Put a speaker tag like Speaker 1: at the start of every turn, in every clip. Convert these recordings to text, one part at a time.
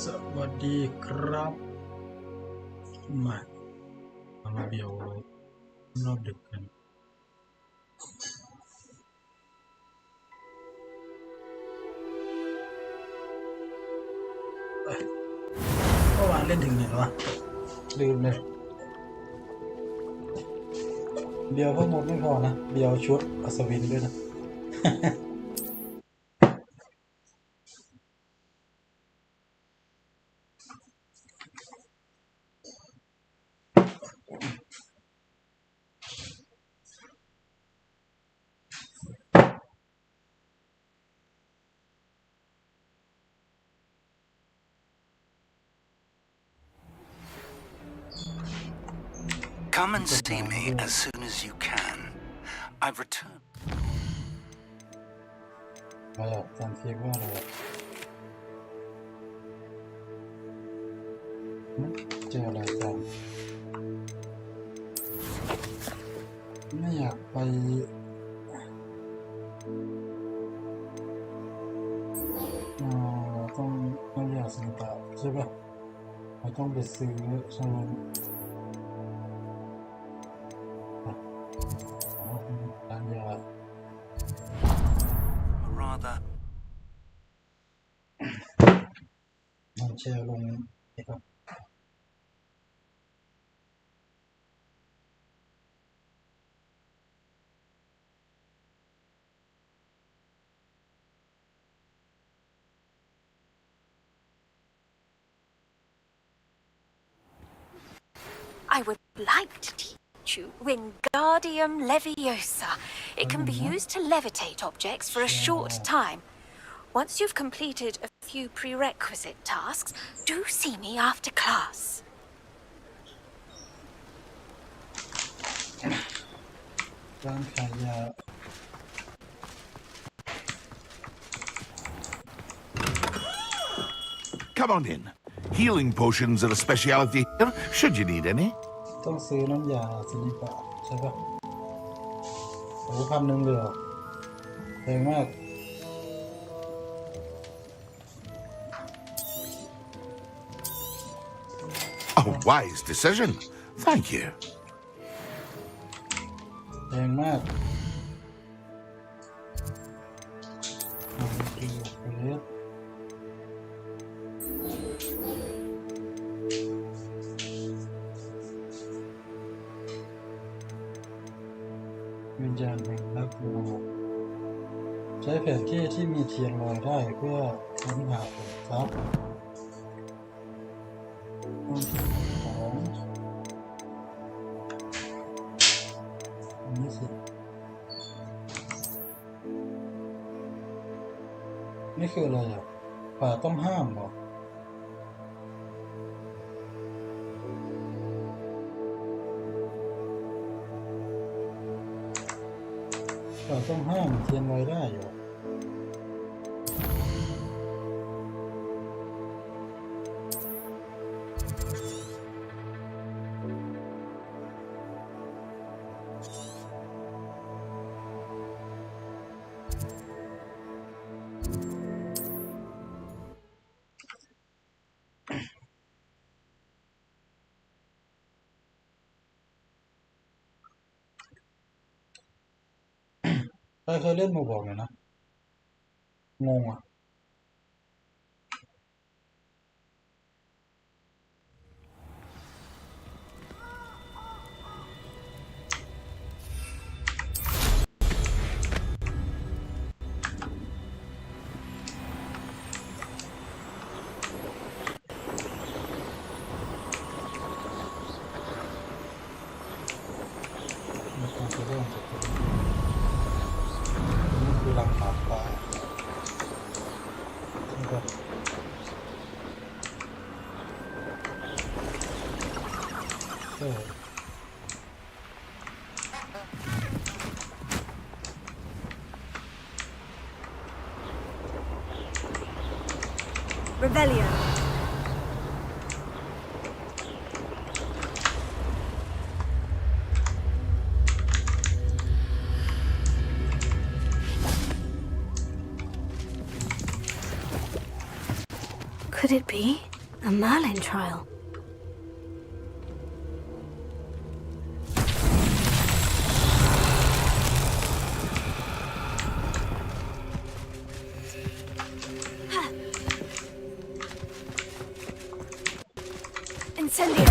Speaker 1: สวัสดีครับมาเบียวรอบดึกกันเมื่อวานเล่นถึงไหนวะลืมเลยเบียวก็หมดไม่พอนะเบียวชุดอัศวินด้วยนะ
Speaker 2: Come and see me as soon as you can. I've returned.
Speaker 1: มาหลอกจำเทียบว่าอะไรเจออะไรกันไม่อยากไปต้องอยากสิงตาใช่ปะเราต้องไปซื้อใช่ไหมร้านยา
Speaker 2: Rather.
Speaker 1: ลองแชร์ลงนะครับ
Speaker 3: I would like to teach you Wingardium Leviosa. It can be used to levitate objects for a short time. Once you've completed a few prerequisite tasks, do see me after class.
Speaker 1: ร้านขายยา
Speaker 4: Come on in. Healing potions are a speciality here, should you need any.
Speaker 1: ต้องซื้อน้ำยาสินิปะใช่ปะโอ้1,000เลยเหรอแพงมาก
Speaker 4: A wise decision. Thank you.
Speaker 1: แพงมากวิญญาณแห่งนักโลกใช้แผนที่ที่มีเทียนลอยได้เพื่อค้นหาผลทรัพย์ของอันนี้สินี่คืออะไรอ่ะป่าต้องห้ามเหรอป่าต้องห้ามเทียนลอยได้เหรอใครเคยเล่นมาบอกหน่อยนะงงอ่ะมีความจะเริ่มจากตรงนี้นี่คือรังหมาป่าใช่ปะ
Speaker 3: Revelio. Could it be a Merlin trial? Incendio!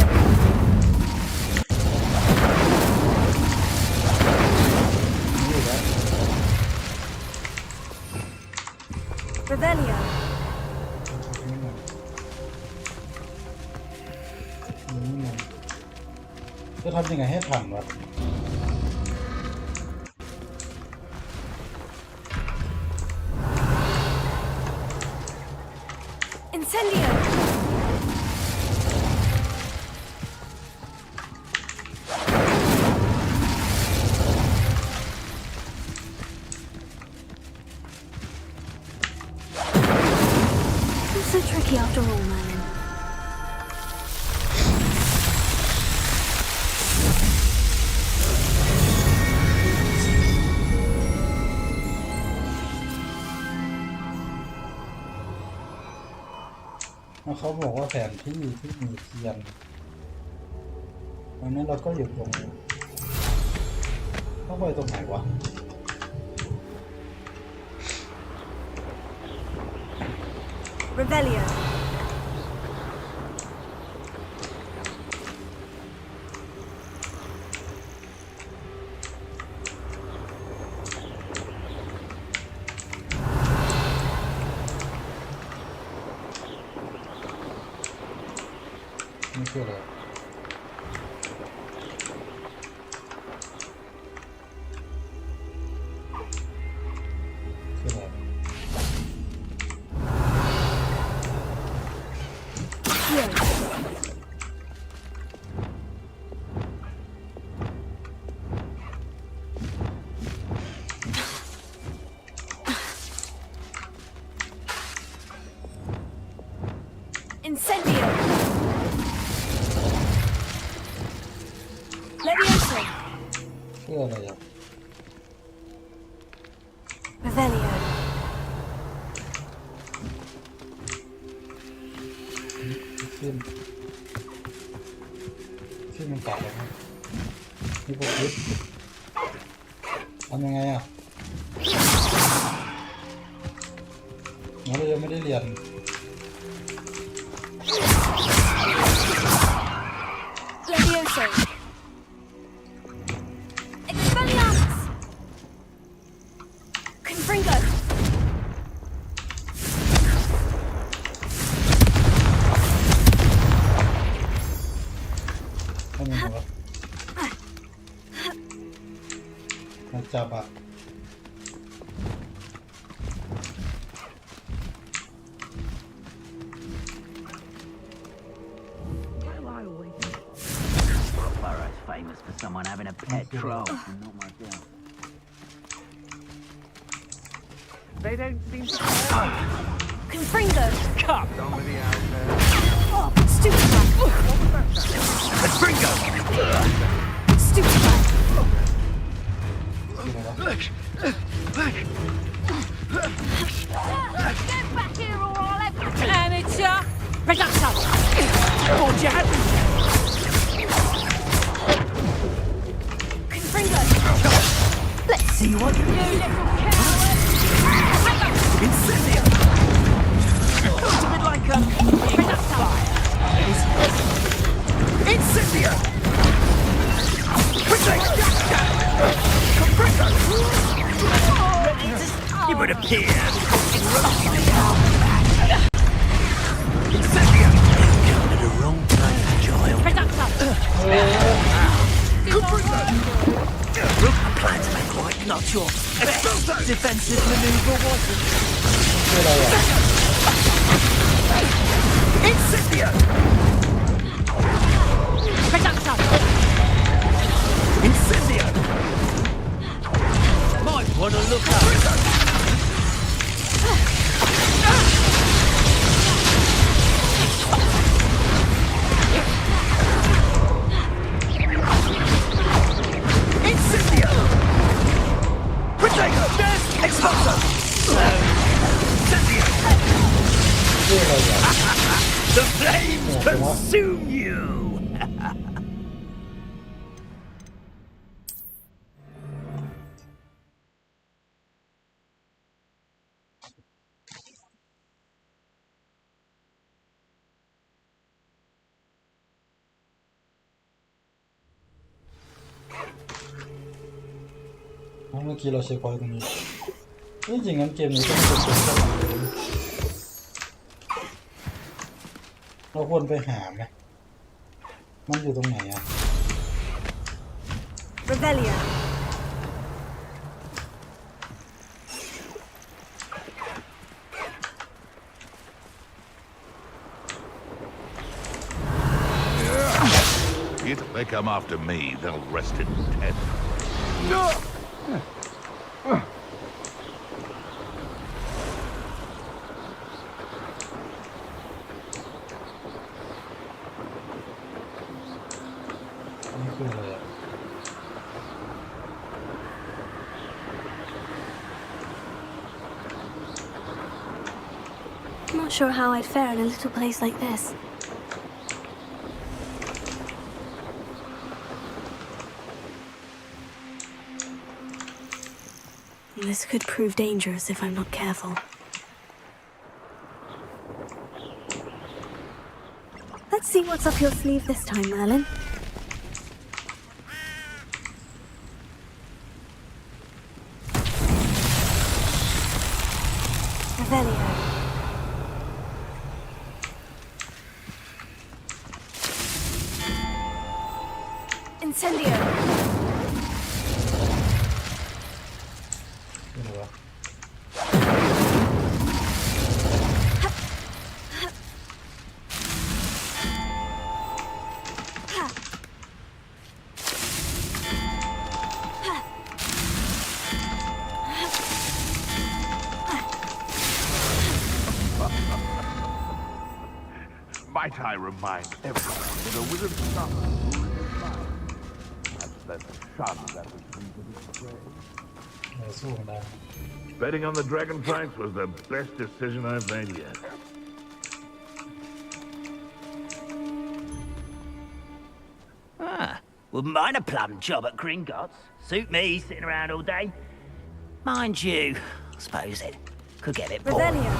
Speaker 3: Revelio!
Speaker 1: จะทำยังไงให้ผ่านวะ
Speaker 3: Incendio! Not so tricky after all, Merlin.
Speaker 1: แล้วเขาบอกว่าแผนที่มีเทียนดังนั้นเราก็อยู่ตรงเข้าไปตรงไหนวะ
Speaker 3: Revelio!
Speaker 1: ไม่เชื่อเลยเชื่อเลย
Speaker 3: Here. Incendio! Leviosa!
Speaker 1: เชื่ออะไรอ่ะ
Speaker 3: Revelio!
Speaker 1: ขึ้นมันตัดเลยนะนี่พวกยึดทำยังไงอ่ะเรายังไม่ได้เรียน
Speaker 3: Leviosa! Expelliarmus! Confringo!
Speaker 1: ทำยังไงวะมาจับอ่ะ
Speaker 5: Borough's famous for someone having a pet troll, and not myself. They don't seem to care.
Speaker 3: Confringo!
Speaker 5: Cut! Somebody out there.
Speaker 3: Oh, stupefy!
Speaker 5: Confringo!
Speaker 3: Stupefy!
Speaker 1: คืออะไรวะ
Speaker 3: Get back here or I'll have amateur! Reducto!
Speaker 5: What you had?
Speaker 3: Confringo! Let's
Speaker 5: See what you
Speaker 3: you
Speaker 5: do.
Speaker 3: little coward!
Speaker 5: Incendio! Looks a bit like a
Speaker 3: Reducto!
Speaker 5: Incendio! Confringo! You would appear. Incendio! Come to the wrong place, child.
Speaker 3: Reducto!
Speaker 5: Look, I plan to make quite not your best defensive maneuver, wasn't it?
Speaker 1: คืออะไรอ่ะ
Speaker 5: Incendio!
Speaker 3: Reducto!
Speaker 5: Incendio! Might want to look up. Incendio! Protego! Expulso! Incendio!
Speaker 1: คืออะไรอ่ะ
Speaker 5: consume you!
Speaker 1: เมื่อกี้เราเช็คพอยต์ตรงนี้จริงๆงั้นเกมนี้ก็ไม่เป็นเกมเราควรไปหาไหมมันอยู่ตรงไหนอะ
Speaker 3: Revelio.
Speaker 4: If they come after me, they'll rest in death.
Speaker 1: นี่คืออะไรอะ
Speaker 6: I'm not sure how I'd fare in a little place like this. This could prove dangerous if I'm not careful. Let's see what's up your sleeve this time, Merlin. Revelio. Incendio.
Speaker 1: นี่อะไรวะ
Speaker 4: Might I remind everyone that a wizard's son has spent a shot that was reason his prey.
Speaker 1: เราสู้กันได้
Speaker 4: Betting on the dragon fights was the best decision I've made yet.
Speaker 5: Wouldn't mind a plum job at Gringotts. Suit me, sitting around all day. Mind you, I suppose it could get a bit boring.
Speaker 6: Revelio.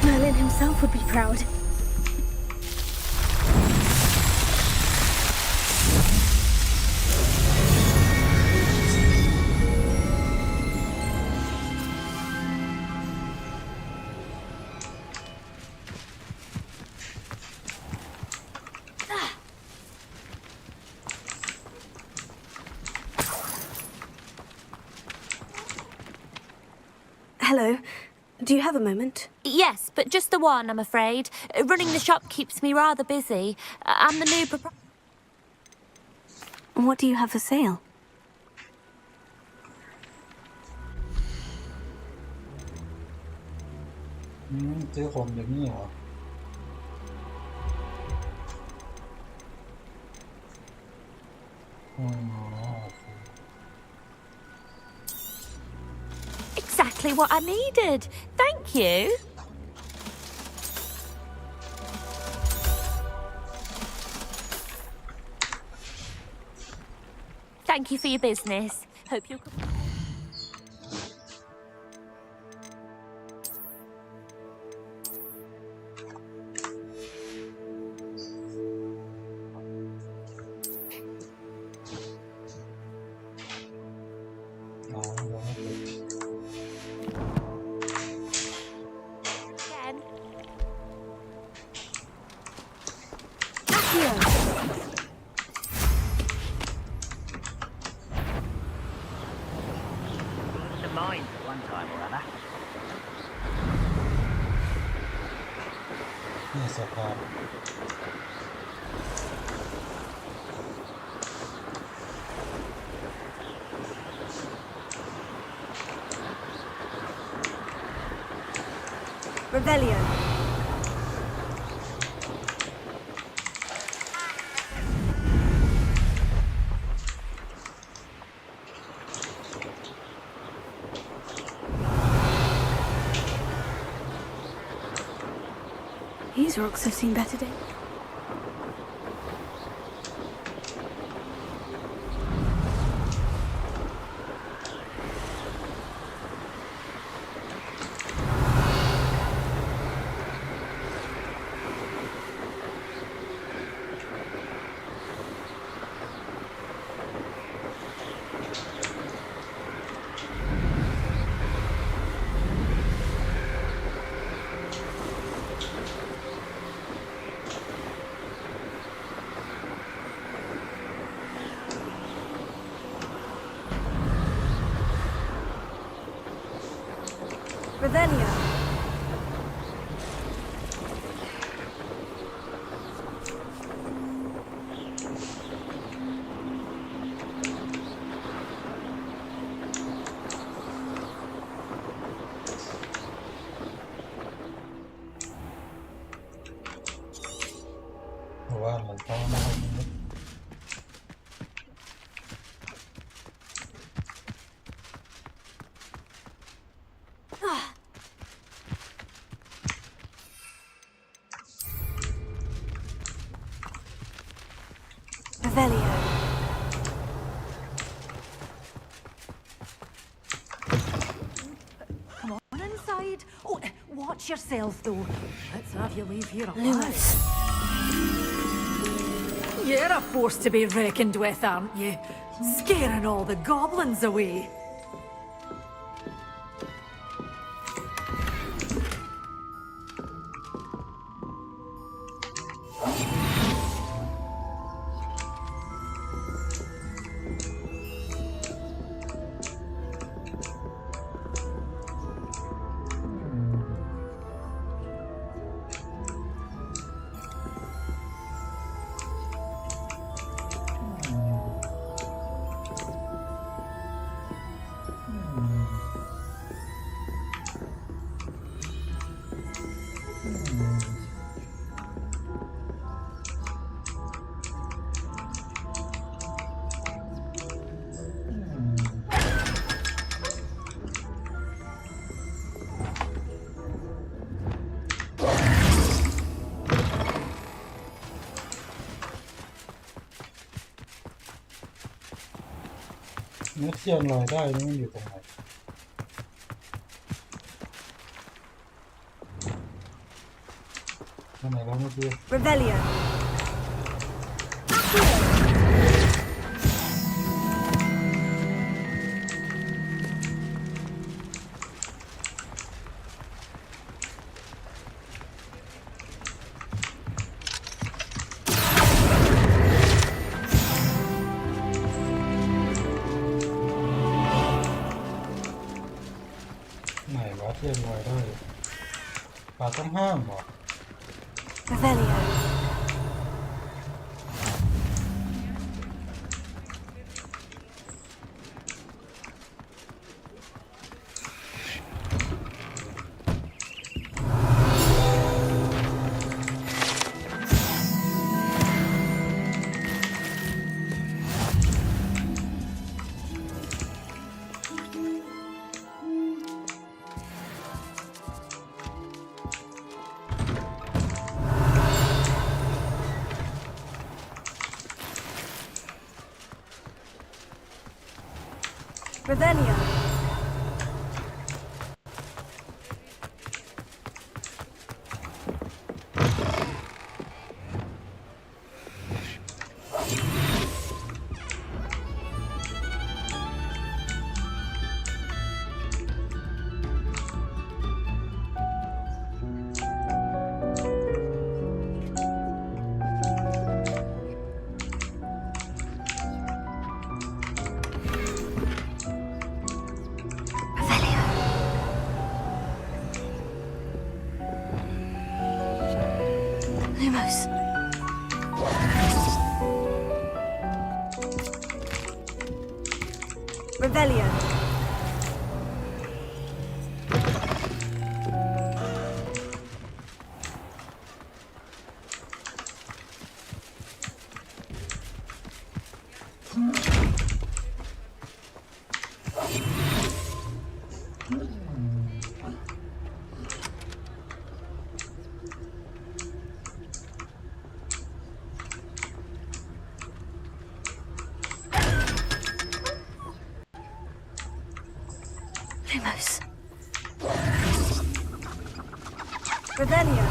Speaker 6: Merlin himself would be proud. Hello. Do you have a moment?
Speaker 7: Yes, but just the one, I'm afraid. Running the shop keeps me rather busy. I'm the new
Speaker 6: What do you have for sale?
Speaker 1: ซื้อของแบบนี้เหรออ๋อ
Speaker 7: Exactly what I needed. Thank you. Thank you for your business. Hope you.
Speaker 5: Mine one time or other.
Speaker 1: นี่สภาพ
Speaker 6: Revelio. These rocks have seen better days. Revelio.
Speaker 1: Wow, my God.
Speaker 6: Revelio.
Speaker 8: Come on inside. Oh, watch yourself, though. Let's have you leave here alive.
Speaker 6: Lewis.
Speaker 8: You're a force to be reckoned with, aren't you? Scaring all the goblins away.
Speaker 1: Nước xiên lòiได้นี่มันอยู่ตรงไหนตรงไหนแล้วเมื่อกี้
Speaker 6: Revelio.
Speaker 1: ไหนวะเทียนลอยได้ป่าต้องห้ามเหรอ
Speaker 6: Revelio. Revelio. Lumos. Revelio. Revelio.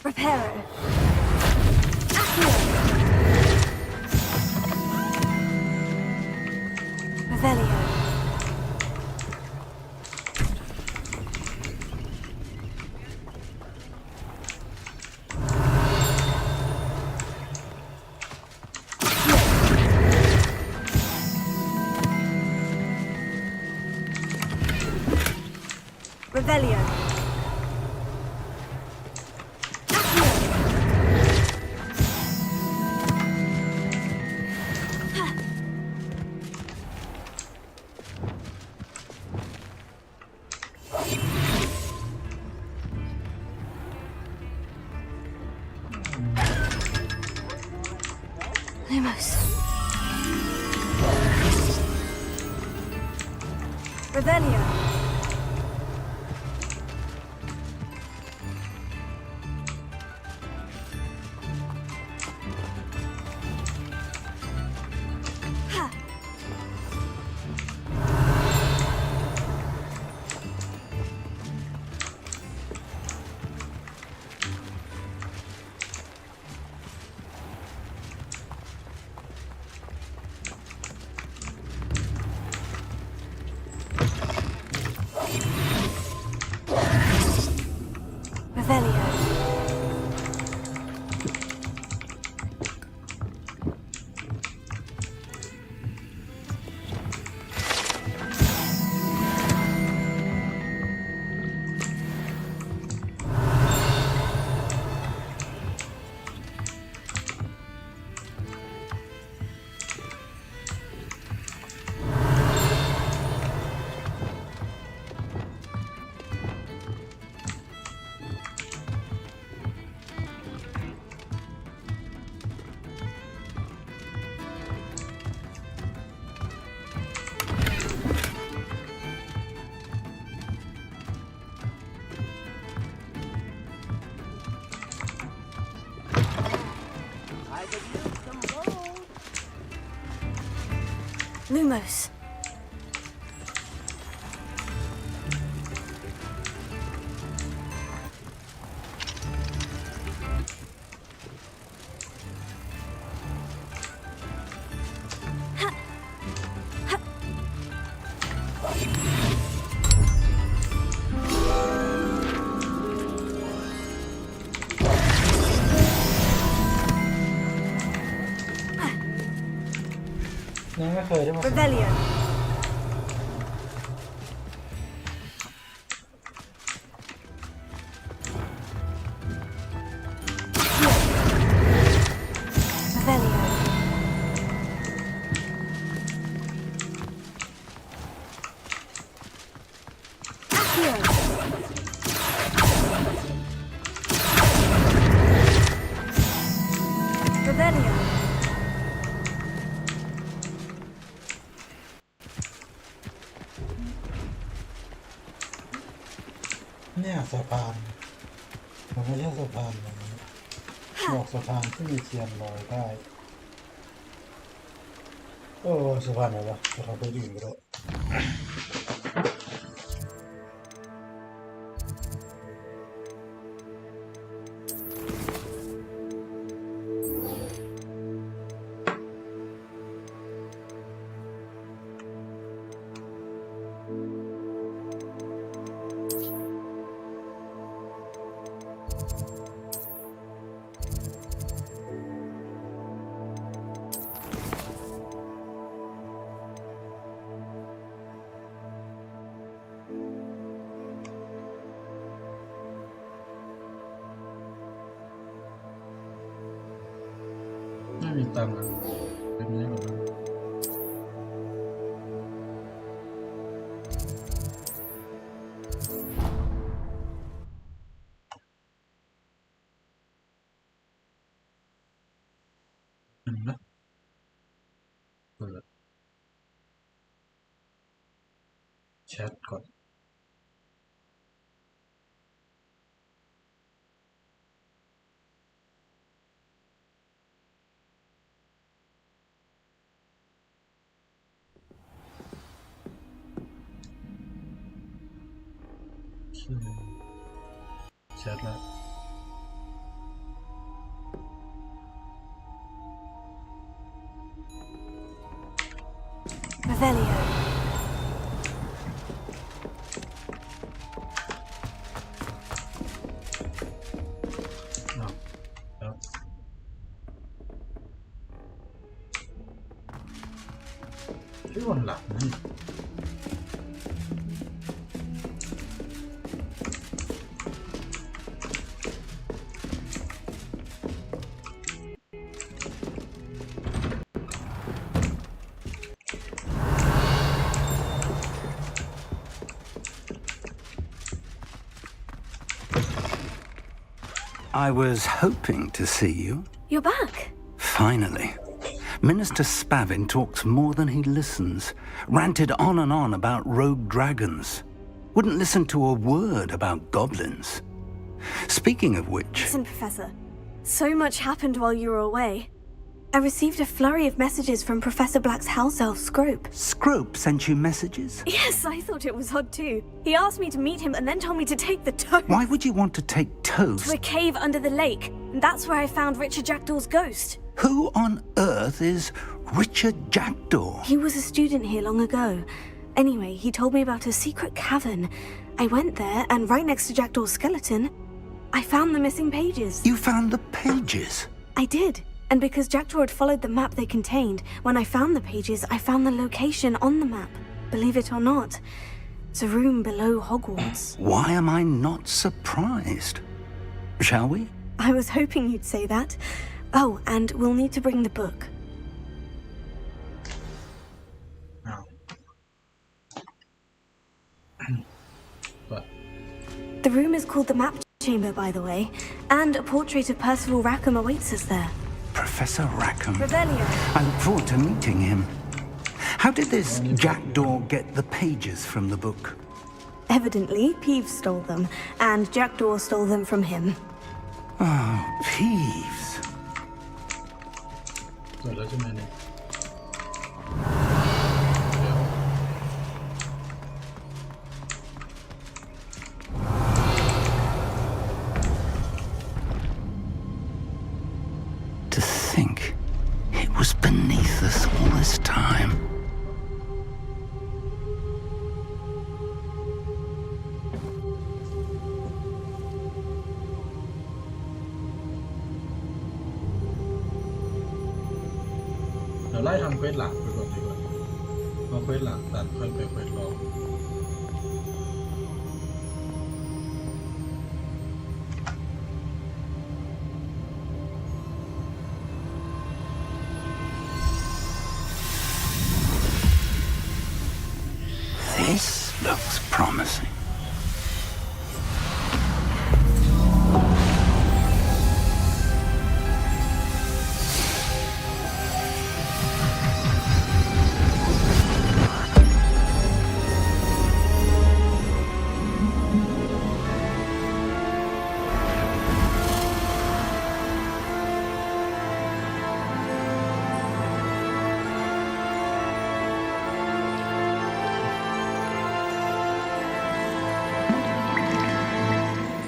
Speaker 6: Reparo. Accio. Revelio. Revelio. Lumos. Revelio. Ha. Revelio. Lumos.
Speaker 1: ยังไม่เคยได้มา
Speaker 6: Revelio. Revelio. Accio. Revelio.
Speaker 1: เนี่ยสะพานมันไม่ใช่สะพานแบบนี้บอกสะพานที่มีเทียนลอยได้โอ้สะพานไหนวะสะพานไปดื่มก็ได้ ไม่มีตังค์อ่ะเป็นนี้หมดแล้วเห็นไหมเปิด แชทก่อนแชทแล้ว
Speaker 6: Revelio.
Speaker 1: อ้าวแล้วที่วันหลังนี่
Speaker 2: I was hoping to see you.
Speaker 6: You're back.
Speaker 2: Finally. Minister Spavin talks more than he listens. Ranted on and on about rogue dragons. Wouldn't listen to a word about goblins. Speaking of which...
Speaker 6: Listen, Professor. So much happened while you were away. I received a flurry of messages from Professor Black's house elf, Scrope.
Speaker 2: Scrope sent you messages?
Speaker 6: Yes, I thought it was odd too. He asked me to meet him and then told me to take the toast
Speaker 2: Why would you want to take toast?
Speaker 6: to a cave under the lake. And that's where I found Richard Jackdaw's ghost.
Speaker 2: Who on earth is Richard Jackdaw?
Speaker 6: He was a student here long ago. Anyway, he told me about a secret cavern. I went there, and right next to Jackdaw's skeleton, I found the missing pages.
Speaker 2: You found the pages?
Speaker 6: I did. And because Jackdaw had followed the map they contained, when I found the pages, I found the location on the map. Believe it or not, it's a room below Hogwarts.
Speaker 2: Why am I not surprised? Shall we?
Speaker 6: I was hoping you'd say that. Oh, and we'll need to bring the book.
Speaker 1: อ้าว But
Speaker 6: The room is called the Map Chamber, by the way, and a portrait of Percival Rackham awaits us there.
Speaker 2: Professor Rackham.
Speaker 6: Revelio.
Speaker 2: I look forward to meeting him. How did this Jackdaw get the pages from the book?
Speaker 6: Evidently, Peeves stole them, and Jackdaw stole them from him.
Speaker 2: Oh, Peeves.
Speaker 1: เกิดแล้วใช่ไหมเนี่ย
Speaker 2: To think it was beneath us all this time.
Speaker 1: เดี๋ยวไล่ทำเควสหลักไปก่อนดีกว่าพอเควสหลักตัดค่อยไปเควสรอง
Speaker 2: This looks promising.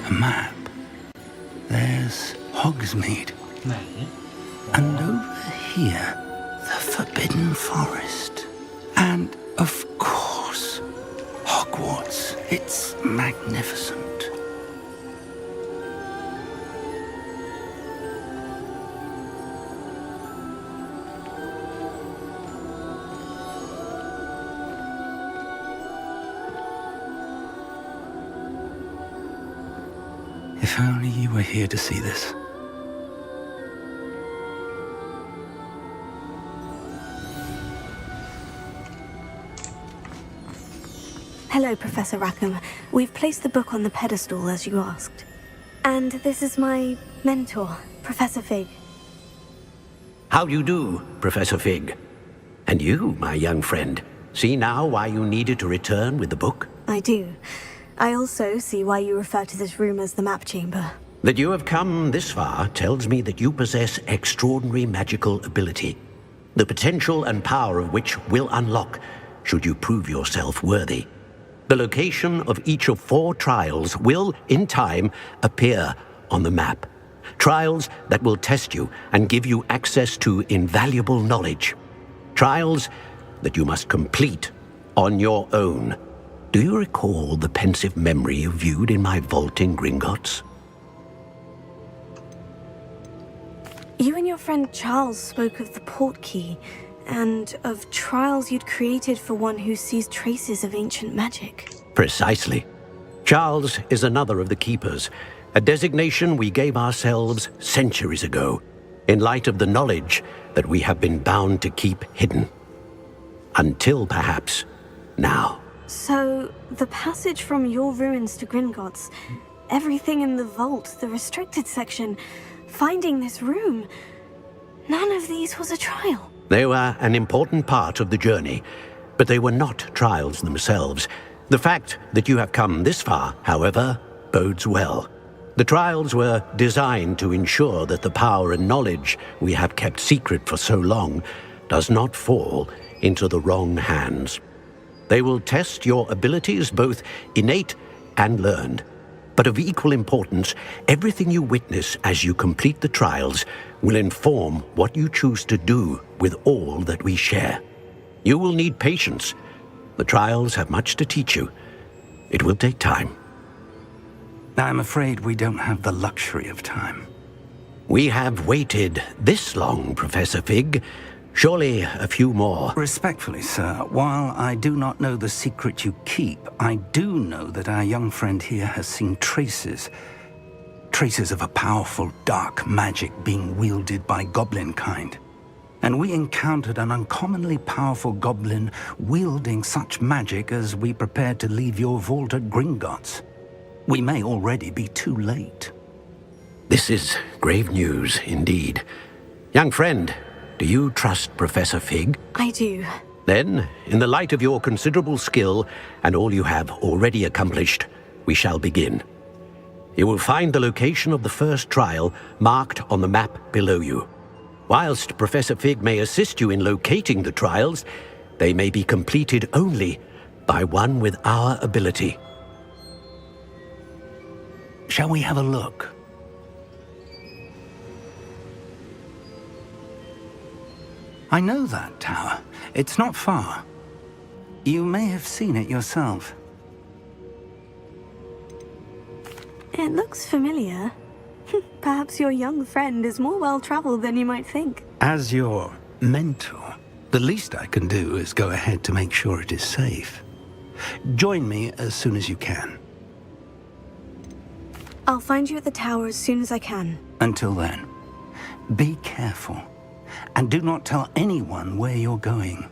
Speaker 2: A map. There's Hogsmeade.
Speaker 1: ไหน
Speaker 2: And over here, the Forbidden Forest. And, of course, Hogwarts. It's magnificent. If only you were here to see this.
Speaker 6: Hello, Professor Rackham. We've placed the book on the pedestal as you asked. And this is my mentor, Professor Fig.
Speaker 9: How do you do, Professor Fig? And you, my young friend, See now why you needed to return with the book?
Speaker 6: I do. I also see why you refer to this room as the map chamber.
Speaker 9: That you have come this far tells me that you possess extraordinary magical ability, the potential and power of which will unlock should you prove yourself worthy. The location of each of 4 trials will, in time, appear on the map. Trials that will test you and give you access to invaluable knowledge. Trials that you must complete on your own. Do you recall the pensive memory you viewed in my vault in Gringotts?
Speaker 6: You and your friend Charles spoke of the port key, and of trials you'd created for one who sees traces of ancient magic.
Speaker 9: Precisely. Charles is another of the Keepers, a designation we gave ourselves centuries ago, in light of the knowledge that we have been bound to keep hidden. Until, perhaps, now.
Speaker 6: So, the passage from your ruins to Gringotts, everything in the vault, the restricted section, finding this room, none of these was a trial.
Speaker 9: They were an important part of the journey, but they were not trials themselves. The fact that you have come this far, however, bodes well. The trials were designed to ensure that the power and knowledge we have kept secret for so long does not fall into the wrong hands. They will test your abilities, both innate and learned. But of equal importance, everything you witness as you complete the trials will inform what you choose to do with all that we share. You will need patience. The trials have much to teach you. It will take time.
Speaker 2: I'm afraid we don't have the luxury of time.
Speaker 9: We have waited this long, Professor Fig. Surely a few more.
Speaker 2: Respectfully, sir, while I do not know the secret you keep, I do know that our young friend here has seen traces of a powerful dark magic being wielded by goblin kind. And we encountered an uncommonly powerful goblin wielding such magic as we prepared to leave your vault at Gringotts. We may already be too late.
Speaker 9: This is grave news indeed. Young friend, do you trust Professor Fig?
Speaker 6: I do.
Speaker 9: Then, in the light of your considerable skill and all you have already accomplished, we shall begin. You will find the location of the first trial marked on the map below you. Whilst Professor Fig may assist you in locating the trials, they may be completed only by one with our ability.
Speaker 2: Shall we have a look? I know that tower. It's not far. You may have seen it yourself.
Speaker 6: It looks familiar. Perhaps your young friend is more well-traveled than you might think.
Speaker 2: As your mentor, the least I can do is go ahead to make sure it is safe. Join me as soon as you can.
Speaker 6: I'll find you at the tower as soon as I can.
Speaker 2: Until then, be careful, and do not tell anyone where you're going.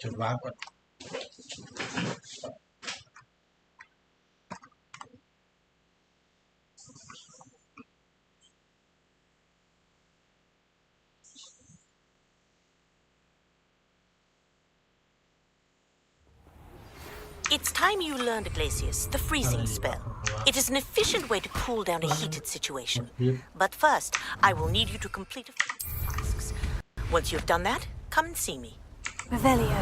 Speaker 1: จุดวาร์ปก่อน
Speaker 10: It's time you learned, Glacius, the freezing spell. It is an efficient way to cool down a heated situation. But first, I will need you to complete a few tasks. Once you've done that, come and see me.
Speaker 6: Revelio.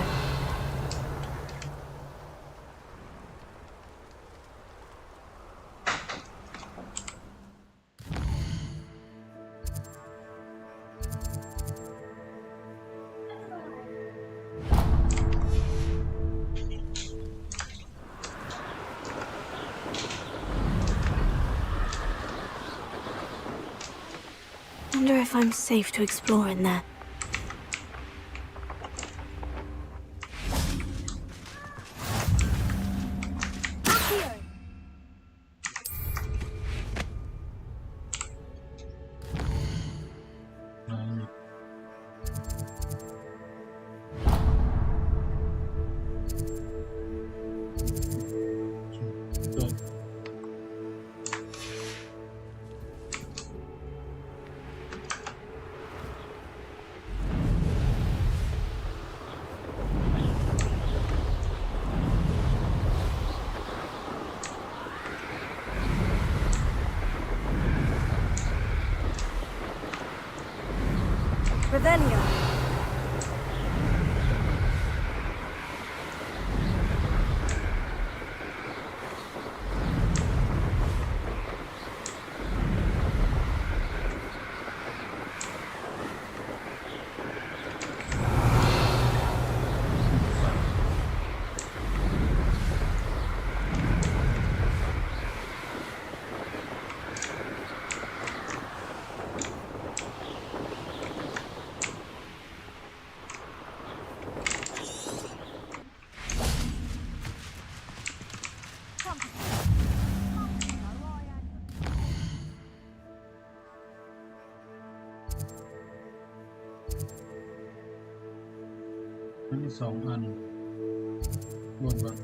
Speaker 6: Wonder if I'm safe to explore in there.
Speaker 8: Revelio.
Speaker 1: ทั้ง2 อันบนก่อน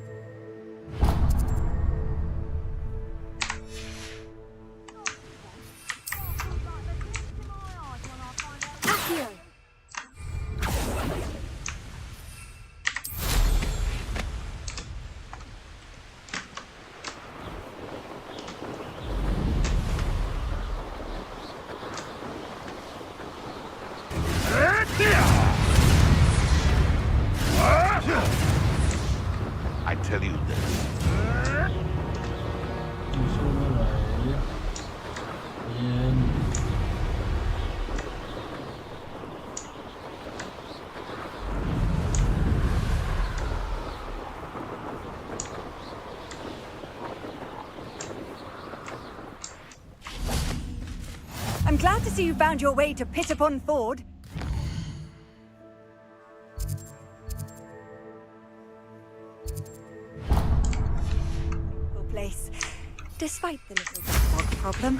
Speaker 4: I tell you this.
Speaker 1: มีสู้เมื่อไหร่เย็น
Speaker 8: I'm glad to see you found your way to Pittapon Ford. Place, despite the little dog problem.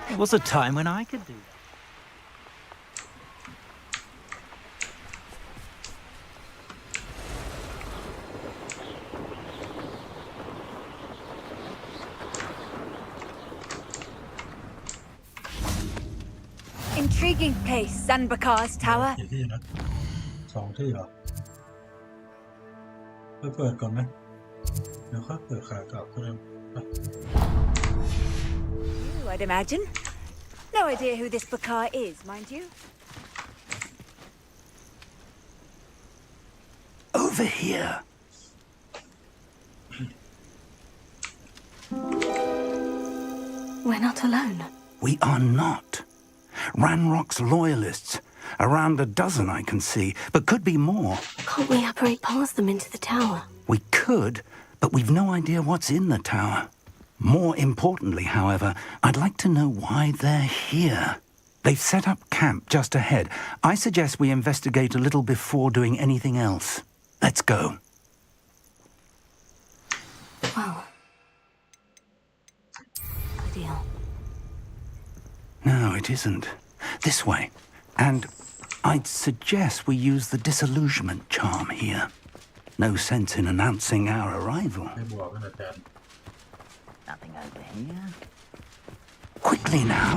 Speaker 5: There was a time when I could do that.
Speaker 8: Intriguing place, Zanbakar's tower.
Speaker 1: กี่ที่นะ2 ที่เหรอไปเปิดก่อนไหมเดี๋ยวค่อยเปิดขากลับก็ได้ไป
Speaker 8: I'd imagine. No idea who this Bakar is, mind you.
Speaker 2: Over here.
Speaker 6: We're not alone.
Speaker 2: We are not. Ranrock's loyalists. Around a dozen I can see, but could be more.
Speaker 6: Can't we apparate past them into the tower?
Speaker 2: We could, but we've no idea what's in the tower. More importantly, however, I'd like to know why they're here. They've set up camp just ahead. I suggest we investigate a little before doing anything else. Let's go.
Speaker 6: Well, ideal.
Speaker 2: No, it isn't. This way. And I'd suggest we use the disillusionment charm here. No sense in announcing our arrival.
Speaker 1: ให้บอกกันนะแทน
Speaker 5: Nothing over here.
Speaker 2: Quickly now.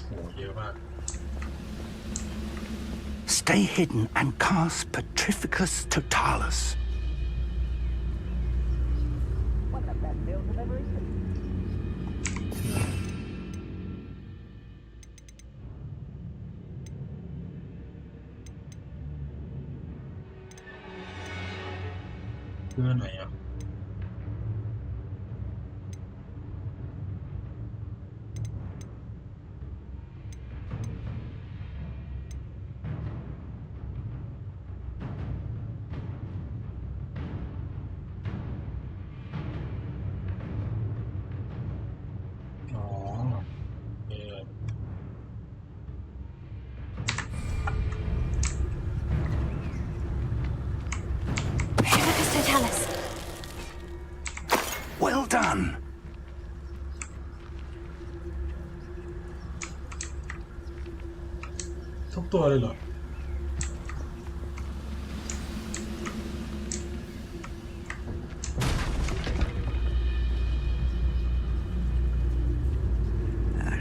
Speaker 1: โหเยอะมาก
Speaker 2: Stay hidden and cast Petrificus Totalis.
Speaker 5: One of the best bills I've ever eaten.
Speaker 1: เพื่อไหนอ่ะ อ๋อโอเค
Speaker 2: done.
Speaker 1: ทุกตัวเลยเหรอ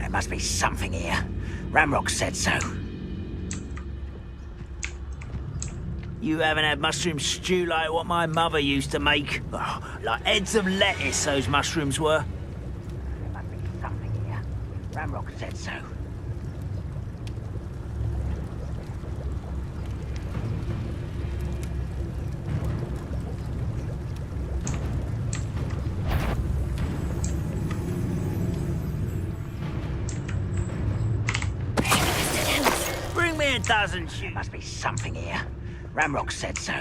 Speaker 5: There must be something here. Ramrock said so. You haven't had mushroom stew like what my mother used to make? Oh, like heads of lettuce, those mushrooms were. There must be something here. Ramrock said so. Bring me a dozen shoes. There must be something here. Ramrock said so.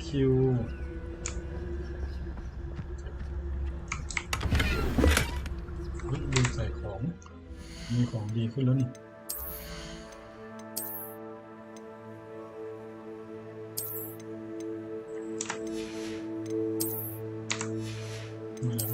Speaker 1: Q ดูใส่ของมีของดีขึ้นแล้วนี่มาแล้ว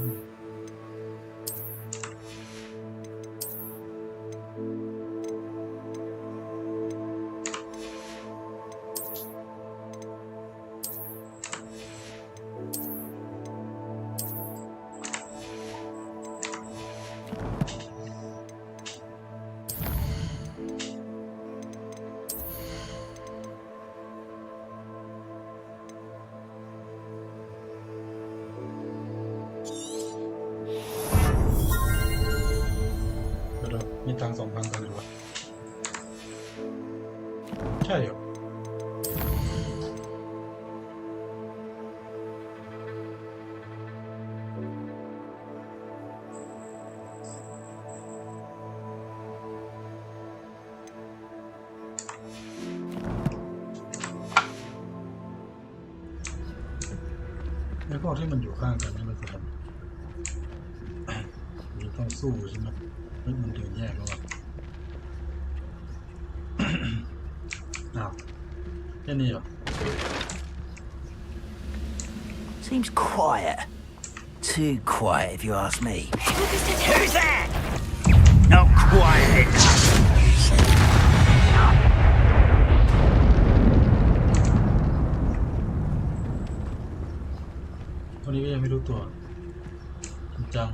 Speaker 1: มีตังค์ 2,000 กันเลยวะใช่เหรอไอ้พวกที่มันอยู่ข้างกันนี่มันคืออะไรมันต้องสู้ใช่ไหมมันเดินแยกแล้วอ่ะ อ้าวแค่นี้เหรอ
Speaker 5: Seems quiet. Too quiet, if you ask me. Who's that? Not quiet enough.
Speaker 1: คนนี้ก็ยังไม่รู้ตัวจริงจัง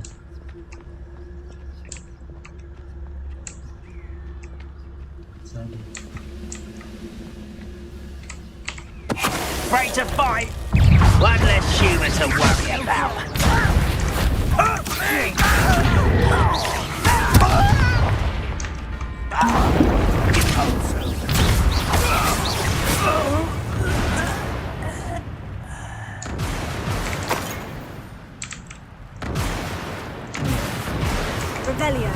Speaker 5: Afraid to fight? One less human to worry about.
Speaker 6: Revelio.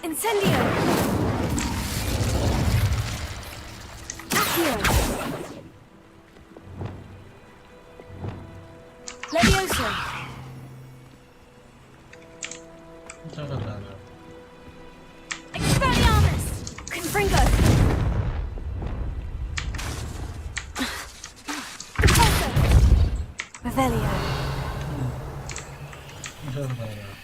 Speaker 6: Incendio! Accio! Levioso! Expelliarmus! Confringo! Repulso! Revelio!
Speaker 1: ไม่ใช่อะไรนะ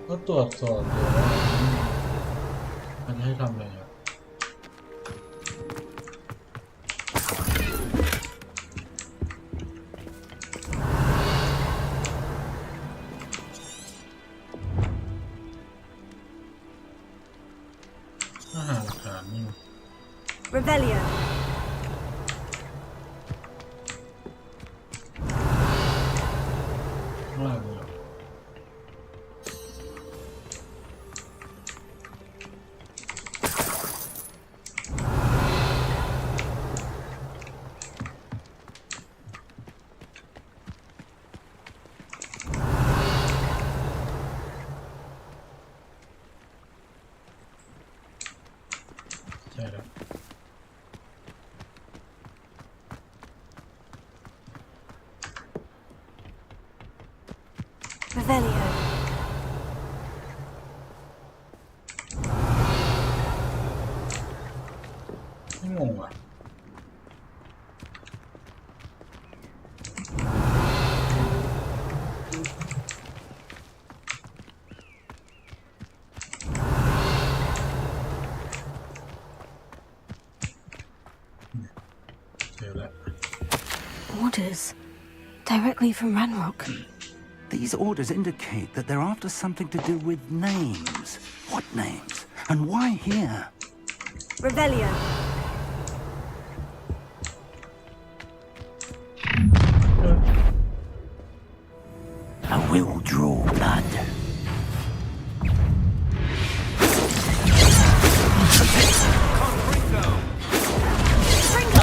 Speaker 1: ก็ตรวจสอบอยู่ว่ามันให้ทำอะไรอ่ะ
Speaker 6: Revelio.
Speaker 1: ข้างล่างเลยเหรอใช่แล้ว
Speaker 6: Revelio.
Speaker 1: ไม่งงอ่ะเจอแล้ว
Speaker 6: Orders. Directly from Ranrock.
Speaker 2: These orders indicate that they're after something to do with names. What names? And why here?
Speaker 6: Revelio.
Speaker 5: I will draw blood.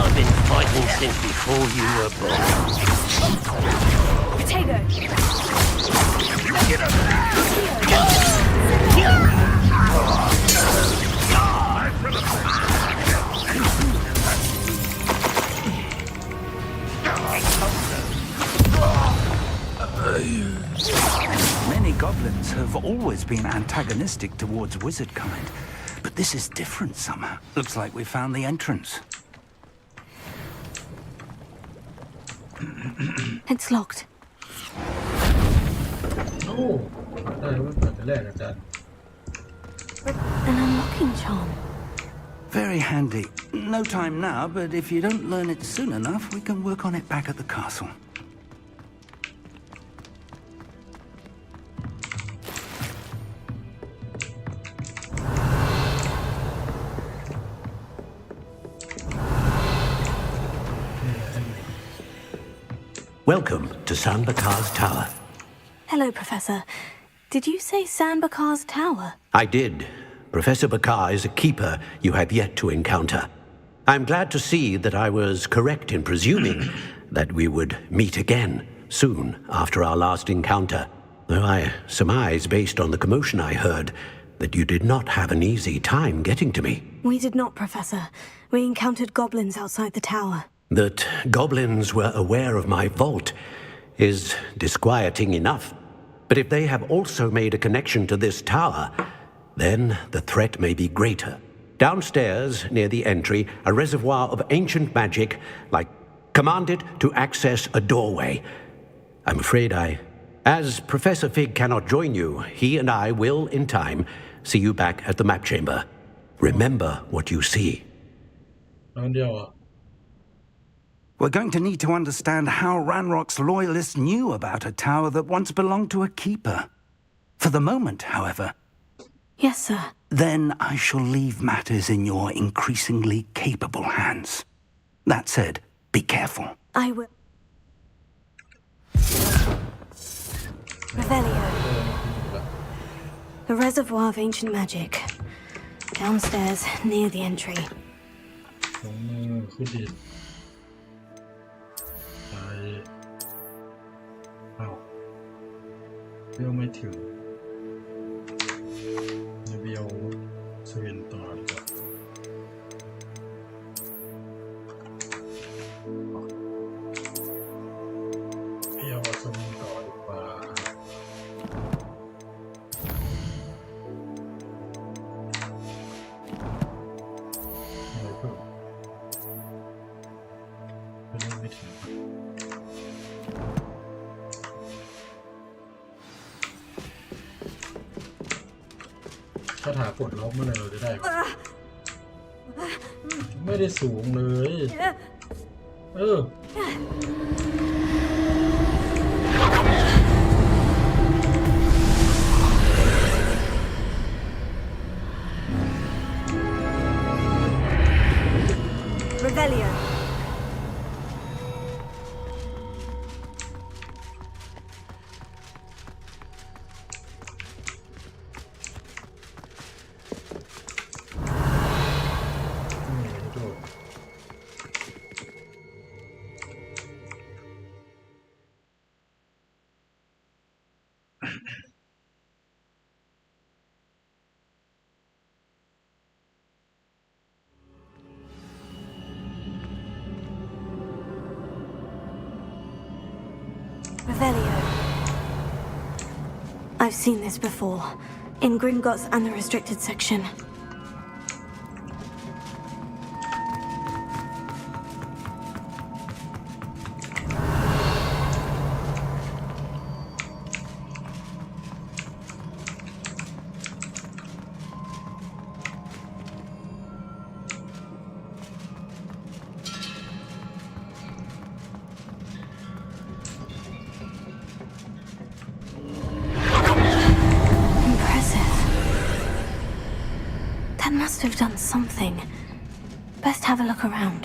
Speaker 5: I've been fighting since before you were born.
Speaker 6: Potato.
Speaker 2: Many goblins have always been antagonistic towards wizard kind, but this is different somehow. Looks like we found the entrance.
Speaker 6: It's locked.
Speaker 1: โอ้ได้ว่าเปิดแต่แรกอาจารย์
Speaker 6: An unlocking charm.
Speaker 2: Very handy. No time now, but if you don't learn it soon enough, we can work on it back at the castle.
Speaker 9: Welcome to Sanbakar's Tower.
Speaker 6: Hello, Professor. Did you say Sanbakar's Tower?
Speaker 9: I did. Professor Bakar is a keeper you have yet to encounter. I'm glad to see that I was correct in presuming that we would meet again soon after our last encounter, though I surmise, based on the commotion I heard, that you did not have an easy time getting to me.
Speaker 6: We did not, Professor. We encountered goblins outside the tower.
Speaker 9: That goblins were aware of my vault is disquieting enough. But if they have also made a connection to this tower, then the threat may be greater. Downstairs, near the entry, a reservoir of ancient magic, commanded to access a doorway. I'm afraid as Professor Fig cannot join you, he and I will, in time, see you back at the map chamber. Remember what you see.
Speaker 1: แล้วเดียวอ่ะ
Speaker 2: We're going to need to understand how Ranrock's loyalists knew about a tower that once belonged to a keeper. For the moment, however,
Speaker 6: Yes, sir.
Speaker 2: then I shall leave matters in your increasingly capable hands. That said, be careful.
Speaker 6: I will. Revelio. A reservoir of ancient magic. Downstairs, near the entry.
Speaker 1: ของมือคือดิดไปเอ้าเบี้ยวไม่ถึงเบี้ยวสวินต่อดีกว่าเบี้ยวสวินต่อดีกว่าอะไรเพิ่มไม่ถึงถ้าถาปลดล็อกเมื่อไหร่เราจะได้วะไม่ได้สูงเลย
Speaker 6: Revelio. I've seen this before, in Gringotts and the restricted section. That must have done something. Best have a look around.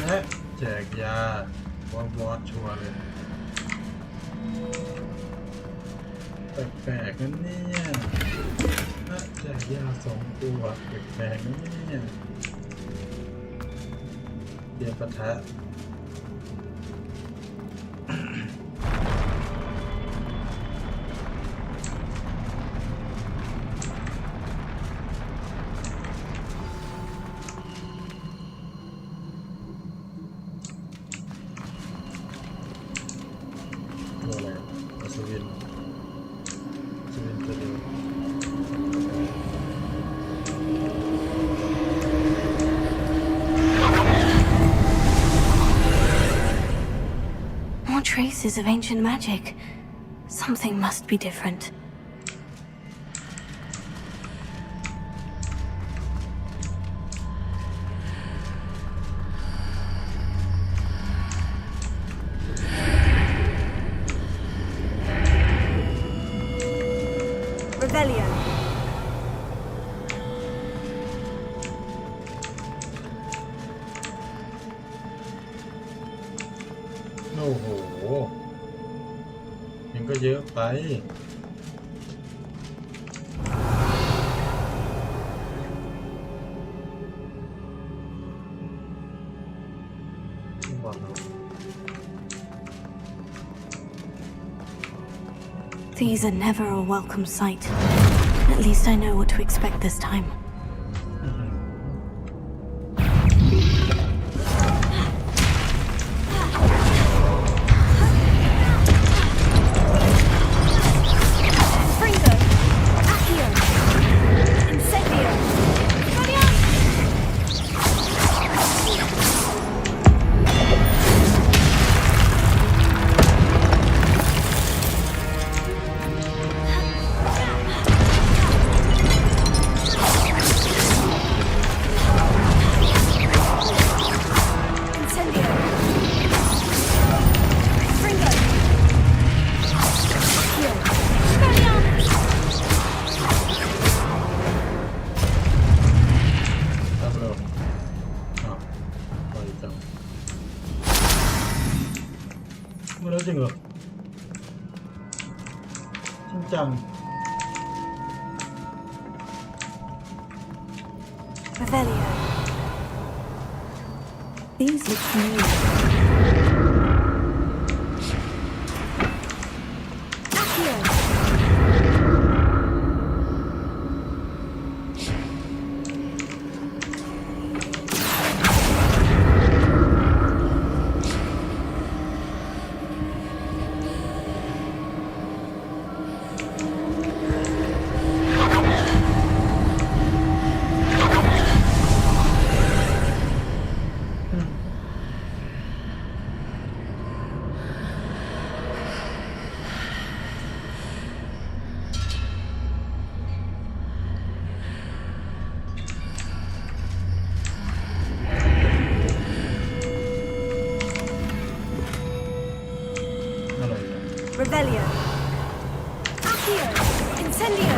Speaker 1: และแจกยา วอดชัวร์เลยแปลกๆนั่นเนี่ยและแจกยา2 ตัวแปลกๆนั่นเนี่ยเดี๋ยวปะทะตัวอะไรอัศวินตัวเดียว
Speaker 6: More traces of ancient magic. Something must be different. Revelio.
Speaker 1: โอ้โหมันก็เยอะไปบอกเรา
Speaker 6: These are never a welcome sight. At least I know what to expect this time.มาแล้วจริงเหรอจริงจัง Revelio. These look familiar. Accio. Revelio. Accio. Incendio.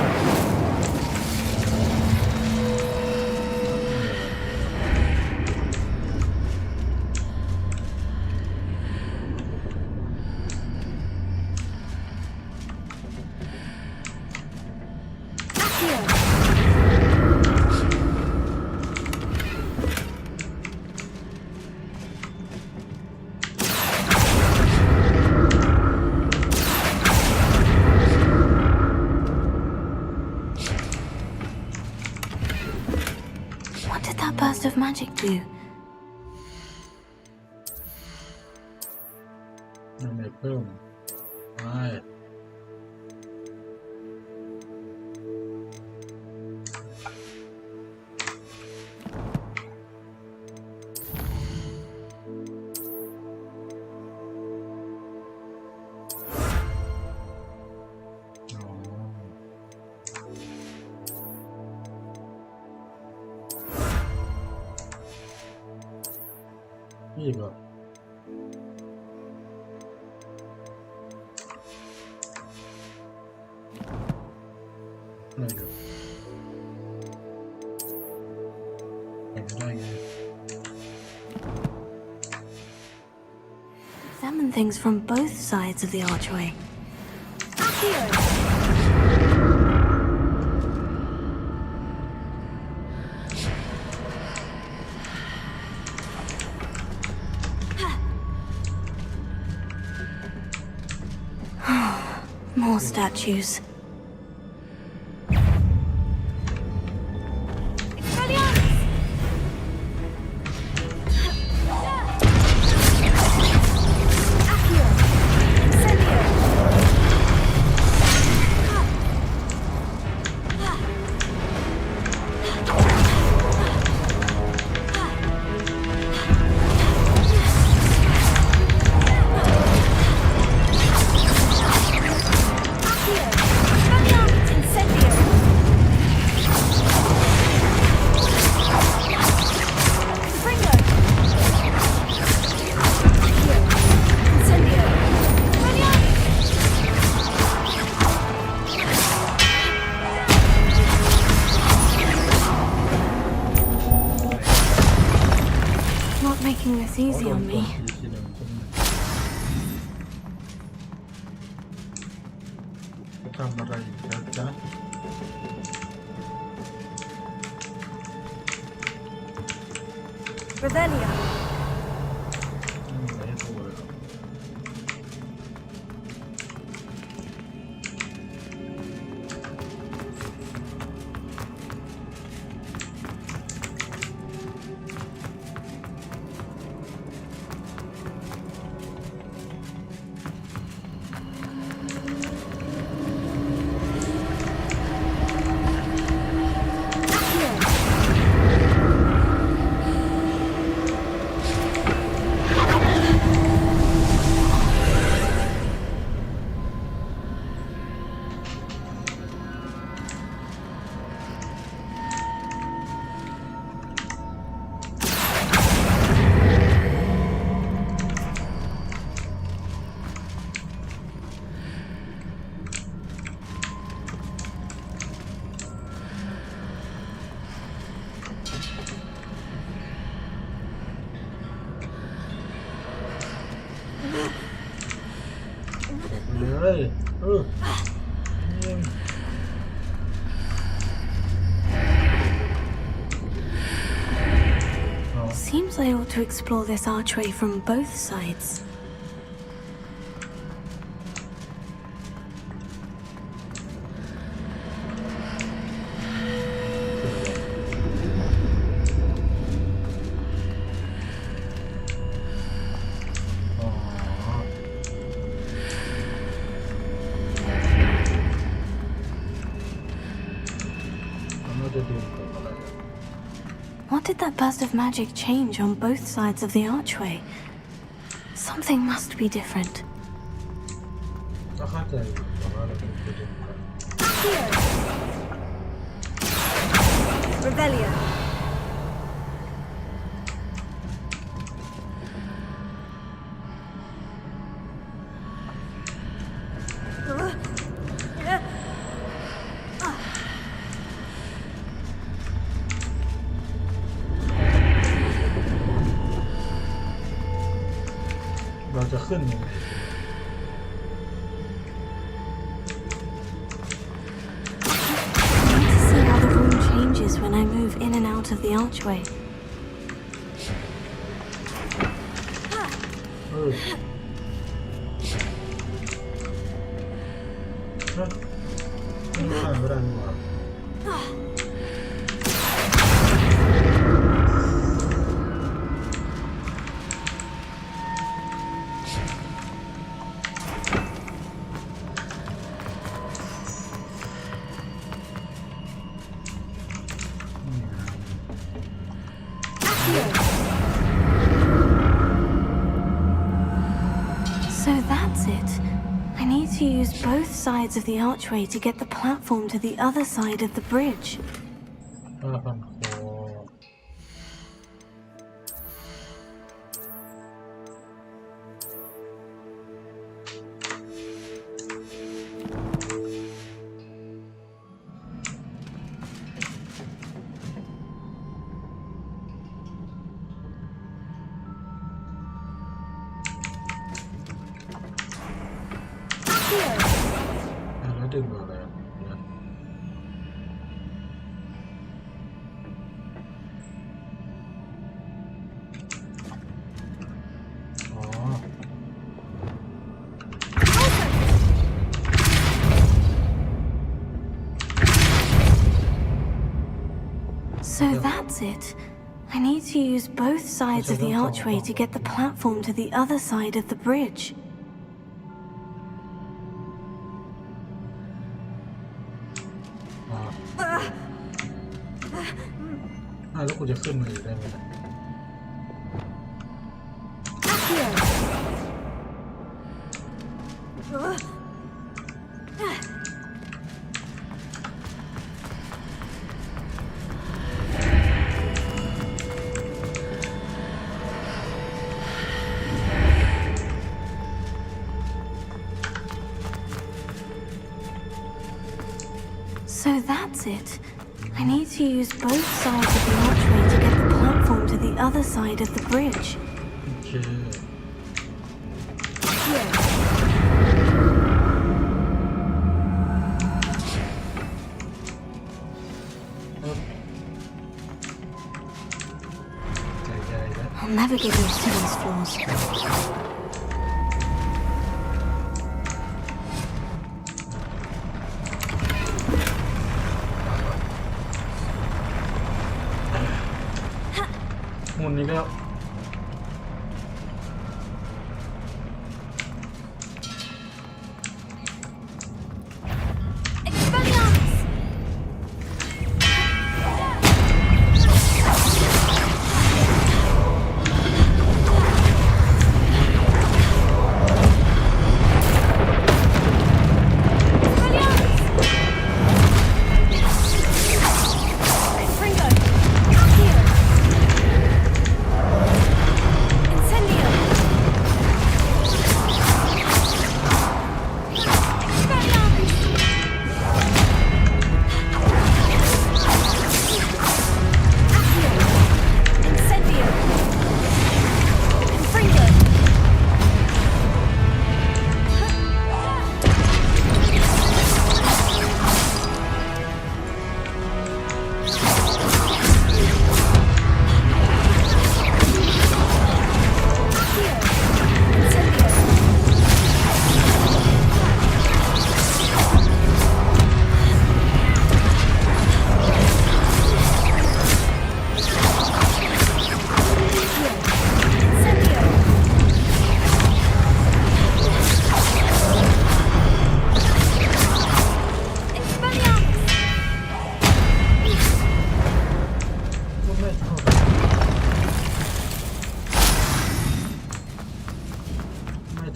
Speaker 6: Accio. of magic do?
Speaker 1: ยังไม่เพิ่มไม่นี่ก็ไม่ก็เป็นได้ไง
Speaker 6: Examine things from both sides of the archway. More statues. Not making this easy on me.
Speaker 1: ทำอะไรอีกแล้วจ๊ะ
Speaker 6: Revelio.
Speaker 1: ไม่ให้ตัวเลย เลย
Speaker 6: Seems I ought to explore this archway from both sides. What did that burst of magic change on both sides of the archway? Something must be different. Revelio.
Speaker 1: I need to
Speaker 6: see how the room changes when I move in and out of the archway. to use both sides of the archway to get the platform to the other side of the bridge.
Speaker 1: 5,000 โค แล้วดึงอะไรนะอ๋อ
Speaker 6: So that's it. I need to use both sides of the archway to get the platform to the other side of the bridge.
Speaker 1: แล้วกูจะขึ้นมาอยู่ได้ไหมนะ
Speaker 6: So that's it. I need to use both sides of the archway to get the platform to the other side of the bridge.
Speaker 1: โอเคใจแล้ว
Speaker 6: I'll never get used to these floors.
Speaker 1: มุมนี้ก็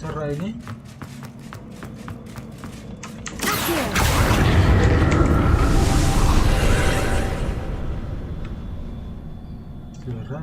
Speaker 1: อะไรนี่คืออะไร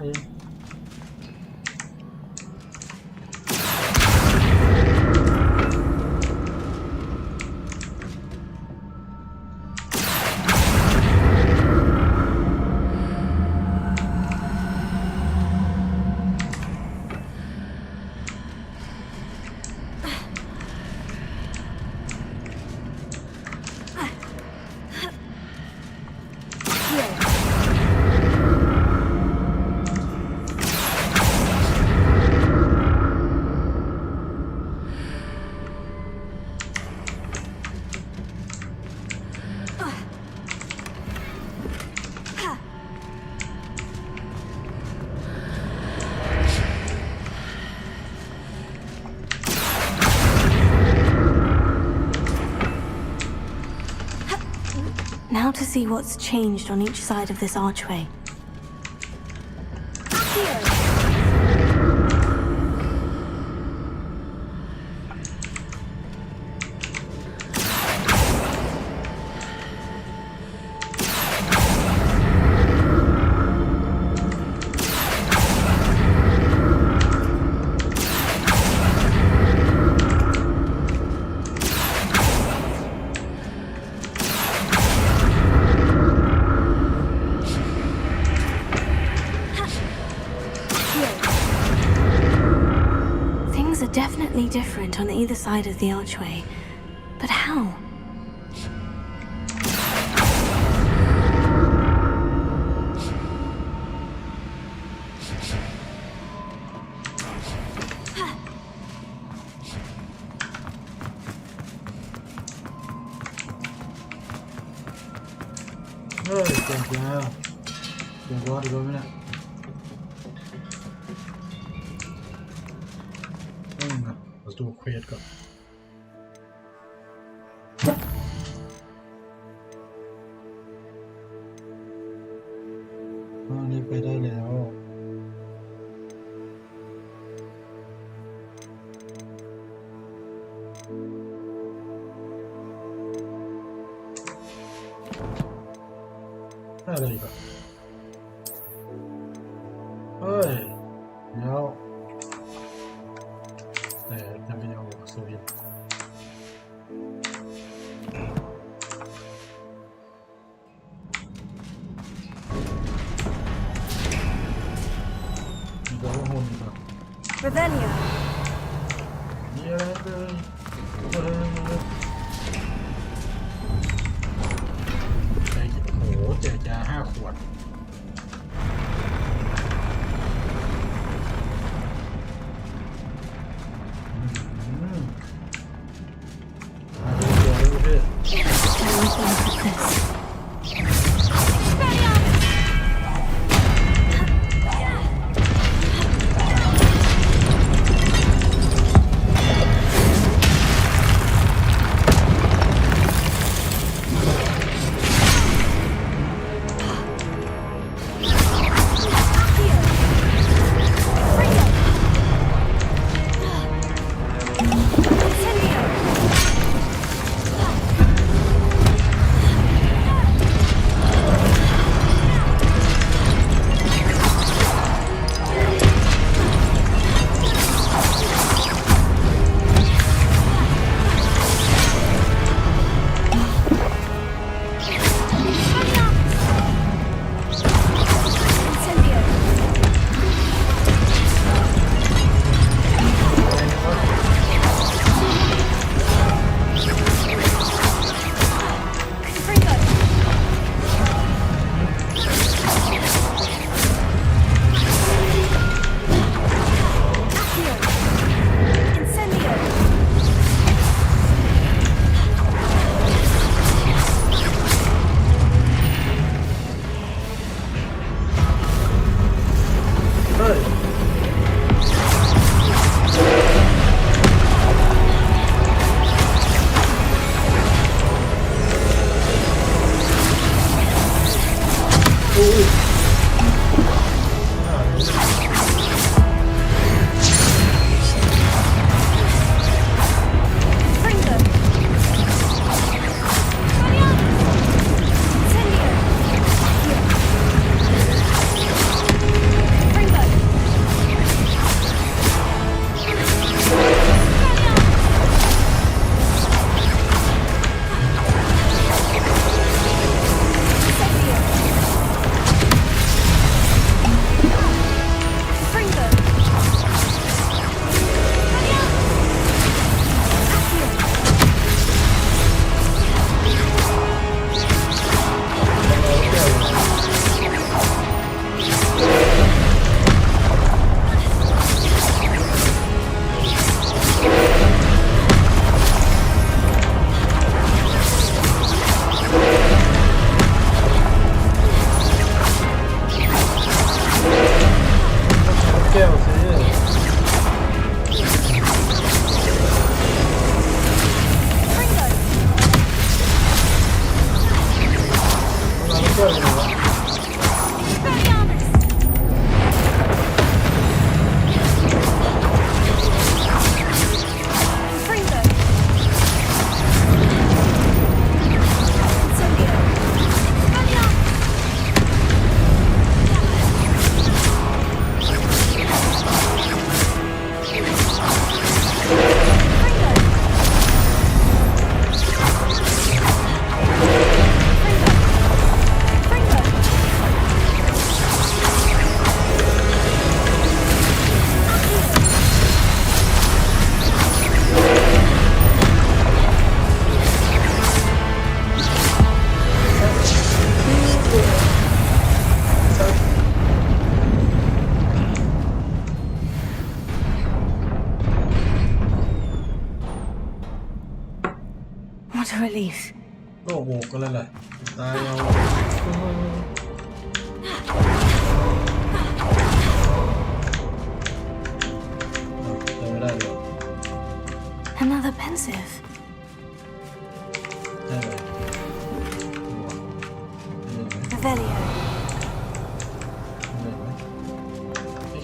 Speaker 6: Now to see what's changed on each side of this archway. different on either side of the archway. But how?
Speaker 1: Ôi, kìa kìa. Kìa quá được rồi nè. Let's do a quiet go. Điไปได้แล้วอะไรอีกอ่ะเฮ้ยเดี๋ยวแต่จะไม่เอาสวิต
Speaker 6: Revelio.
Speaker 1: เยอะเลยใส่โอ้โหเจอยา5 ขวด
Speaker 6: What a relief.
Speaker 1: ก็โบกกันเลยแหละตายเอาไม่ได้เลย
Speaker 6: Another pensive.
Speaker 1: ได้เลย
Speaker 6: Revelio.
Speaker 1: ได้ไหม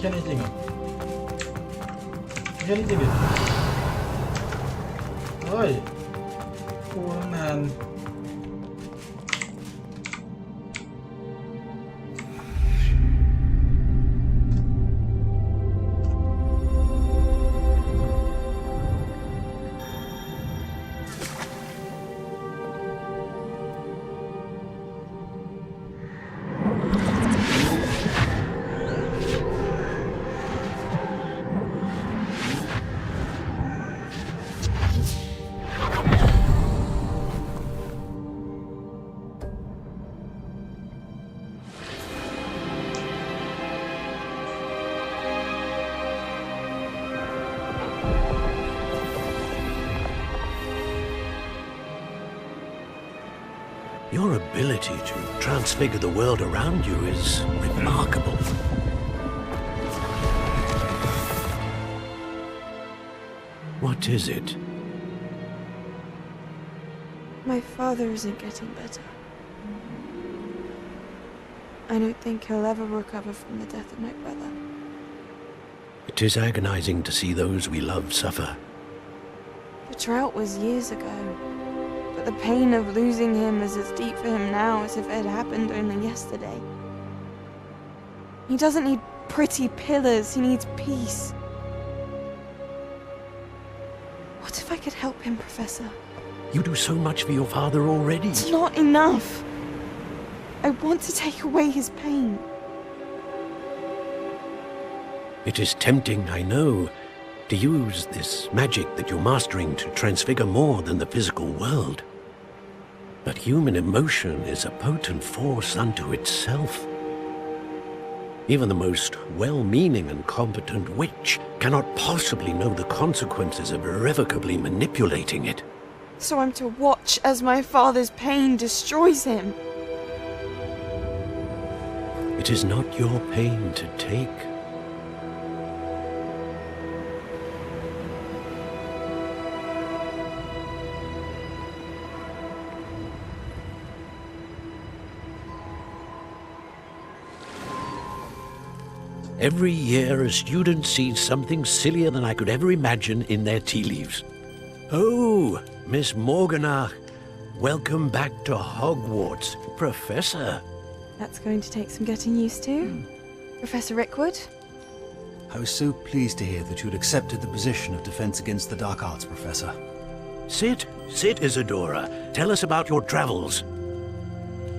Speaker 1: แค่นี้จริงเหรอแค่นี้จริงดิเฮ้ยกูตั้งนาน
Speaker 9: Your ability to transfigure the world around you is remarkable. What is it?
Speaker 11: My father isn't getting better. I don't think he'll ever recover from the death of my brother.
Speaker 9: It is agonizing to see those we love suffer.
Speaker 11: The drought was years ago, but the pain of losing him is as deep for him now as if it had happened only yesterday. He doesn't need pretty pillars, he needs peace. What if I could help him, Professor?
Speaker 9: You do so much for your father already.
Speaker 11: It's not enough. I want to take away his pain.
Speaker 9: It is tempting, I know, to use this magic that you're mastering to transfigure more than the physical world. But human emotion is a potent force unto itself. Even the most well-meaning and competent witch cannot possibly know the consequences of irrevocably manipulating it.
Speaker 11: So I'm to watch as my father's pain destroys him.
Speaker 9: It is not your pain to take. Every year, a student sees something sillier than I could ever imagine in their tea leaves. Oh, Miss Morganach, welcome back to Hogwarts, Professor.
Speaker 11: That's going to take some getting used to. Professor Rickwood?
Speaker 12: I was so pleased to hear that you'd accepted the position of Defense Against the Dark Arts, Professor.
Speaker 9: Sit, Isadora. Tell us about your travels.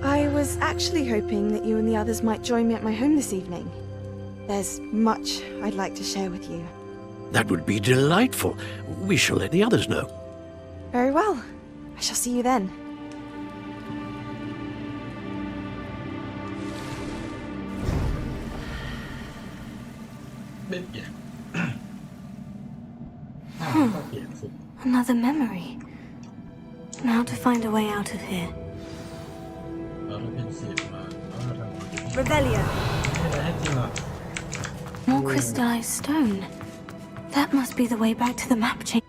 Speaker 11: I was actually hoping that you and the others might join me at my home this evening. There's much I'd like to share with you.
Speaker 9: That would be delightful. We shall let the others know.
Speaker 11: Very well. I shall see you then.
Speaker 6: Another memory. Now to find a way out of here. Revelio. More crystallized stone. That must be the way back to the map change.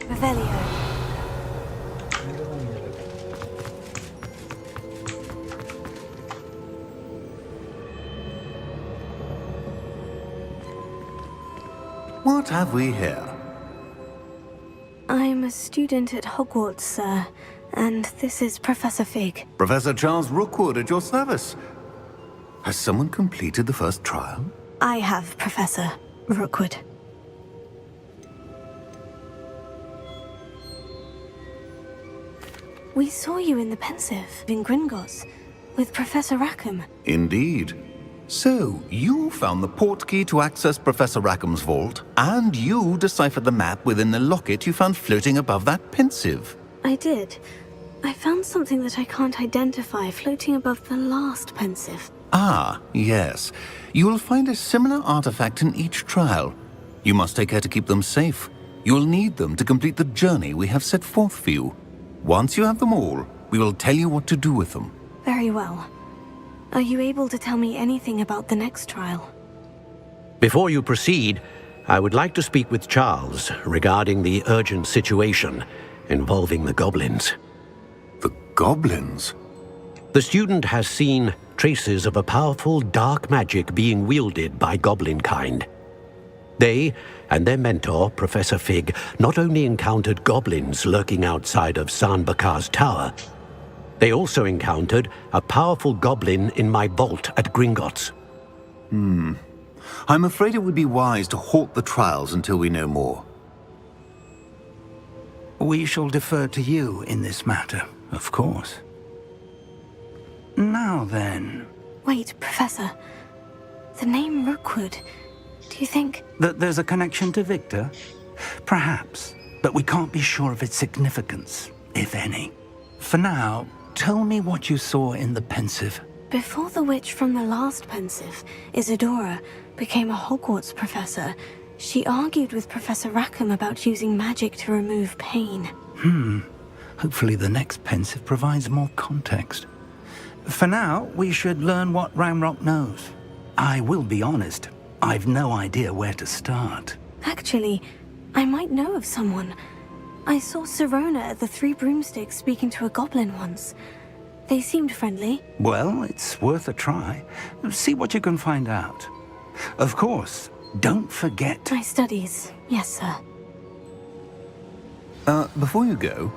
Speaker 6: Revelio.
Speaker 13: What have we here?
Speaker 6: I'm a student at Hogwarts, sir, and this is Professor Fig.
Speaker 13: Professor Charles Rookwood at your service. Has someone completed the first trial?
Speaker 6: I have, Professor Rookwood. We saw you in the Pensive in Gringotts with Professor Rackham.
Speaker 13: Indeed. So, you found the portkey to access Professor Rackham's vault, and you deciphered the map within the locket you found floating above that pensive.
Speaker 6: I did. I found something that I can't identify floating above the last pensive.
Speaker 13: Ah, yes. You will find a similar artifact in each trial. You must take care to keep them safe. You'll need them to complete the journey we have set forth for you. Once you have them all, we will tell you what to do with them.
Speaker 6: Very well. Are you able to tell me anything about the next trial?
Speaker 9: Before you proceed, I would like to speak with Charles regarding the urgent situation involving the goblins.
Speaker 13: The goblins?
Speaker 9: The student has seen traces of a powerful dark magic being wielded by goblin kind. They and their mentor, Professor Fig, not only encountered goblins lurking outside of San Bakar's tower, they also encountered a powerful goblin in my vault at Gringotts.
Speaker 13: I'm afraid it would be wise to halt the trials until we know more.
Speaker 2: We shall defer to you in this matter, of course. Now then...
Speaker 6: Wait, Professor. The name Rookwood. Do you think...
Speaker 2: That there's a connection to Victor? Perhaps, but we can't be sure of its significance, if any. For now, tell me what you saw in the pensive.
Speaker 6: Before the witch from the last pensive, Isadora, became a Hogwarts professor, she argued with Professor Rackham about using magic to remove pain.
Speaker 2: Hopefully the next pensive provides more context. For now, we should learn what Ramrock knows. I will be honest, I've no idea where to start.
Speaker 6: Actually, I might know of someone. I saw Sirona at the Three Broomsticks speaking to a goblin once. They seemed friendly.
Speaker 2: Well, it's worth a try. See what you can find out. Of course, don't forget...
Speaker 6: My studies, yes, sir.
Speaker 13: Before you go...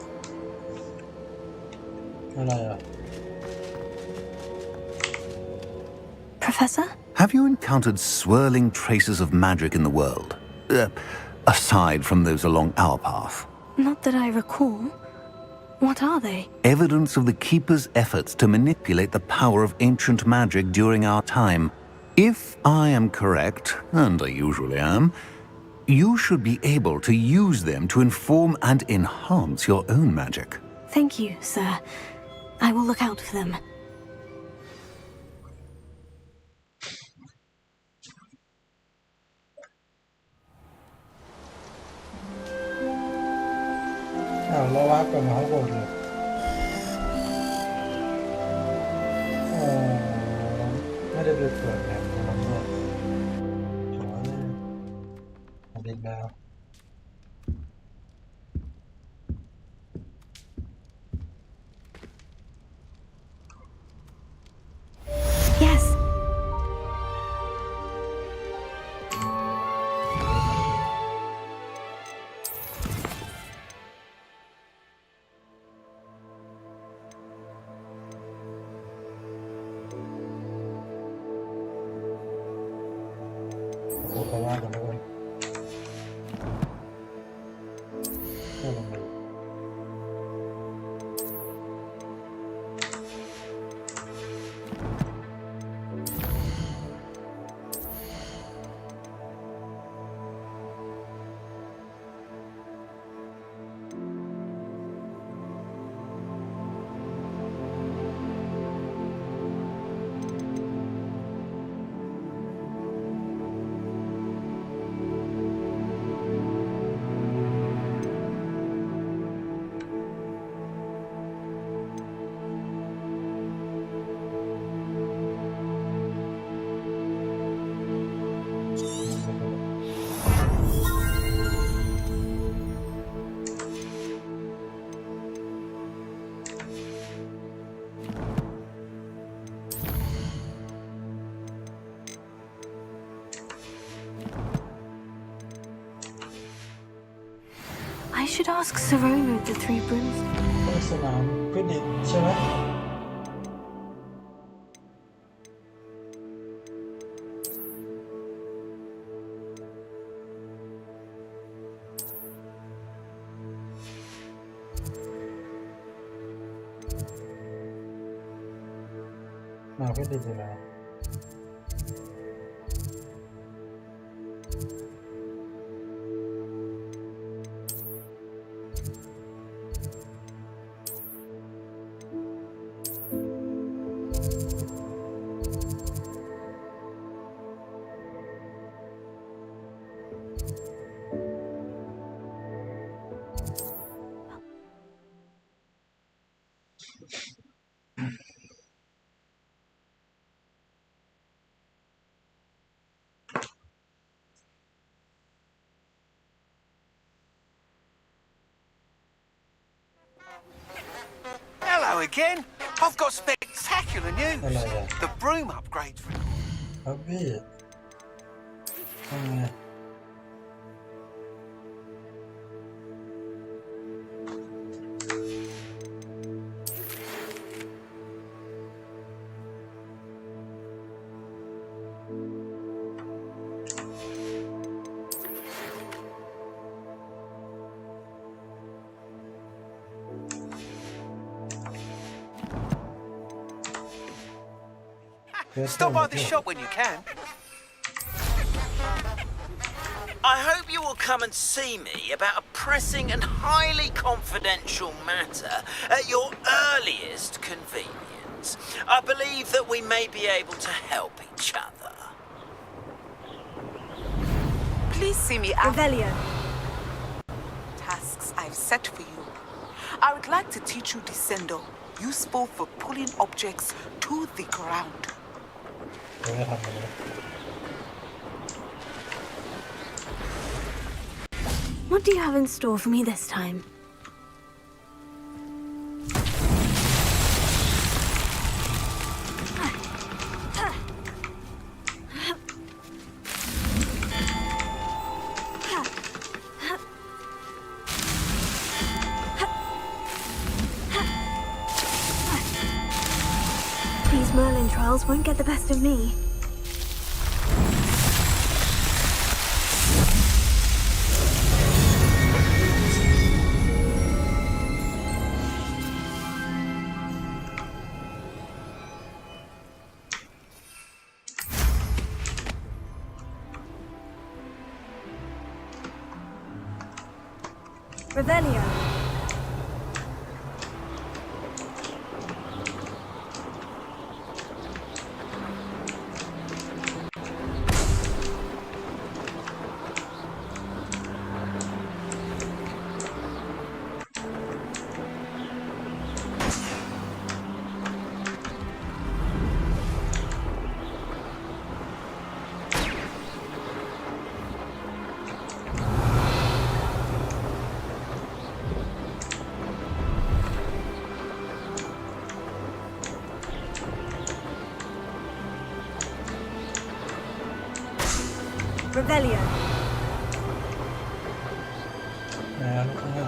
Speaker 6: Professor?
Speaker 13: Have you encountered swirling traces of magic in the world? Aside from those along our path?
Speaker 6: Not that I recall. What are they?
Speaker 13: Evidence of the Keeper's efforts to manipulate the power of ancient magic during our time. If I am correct, and I usually am, you should be able to use them to inform and enhance your own magic.
Speaker 6: Thank you, sir. I will look out for them.
Speaker 1: Lo va con Hogwarts.ไม่ได้ไปเปิดแบบนั้นเลยขอเลยอดีตแล้ว
Speaker 6: Yes. I should ask Sirona at the Three Broomsticks.
Speaker 1: สนามพินิจใช่ไหมมาพินิจอยู่แล้ว
Speaker 14: again. I've got spectacular news.
Speaker 1: อะไรอ่ะ
Speaker 14: The broom upgrade.
Speaker 1: ครับพี่ทำไง
Speaker 14: Stop by the shop when you can.
Speaker 5: I hope you will come and see me about a pressing and highly confidential matter at your earliest convenience. I believe that we may be able to help each other.
Speaker 15: Please see me after
Speaker 6: Revelio.
Speaker 15: tasks I've set for you. I would like to teach you Descendo, useful for pulling objects to the ground.
Speaker 1: เดี๋ยวจะทำอะไร
Speaker 6: What do you have in store for me this time? These Merlin trials won't get the best of me. Revelio. Revelio.
Speaker 1: แหมลูกข้างหน้า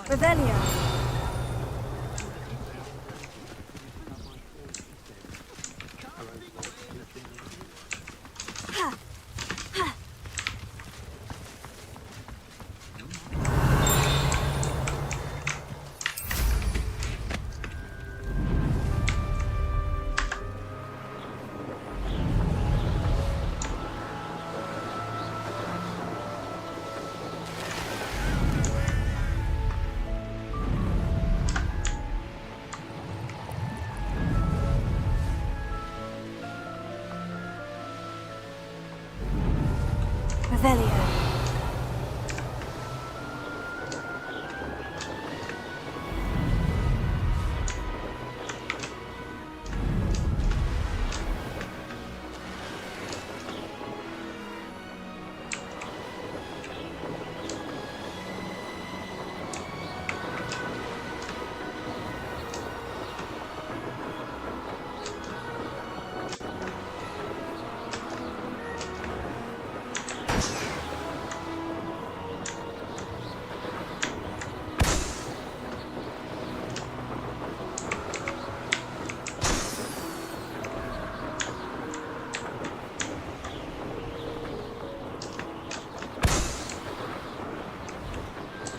Speaker 6: Revelio. Revelio.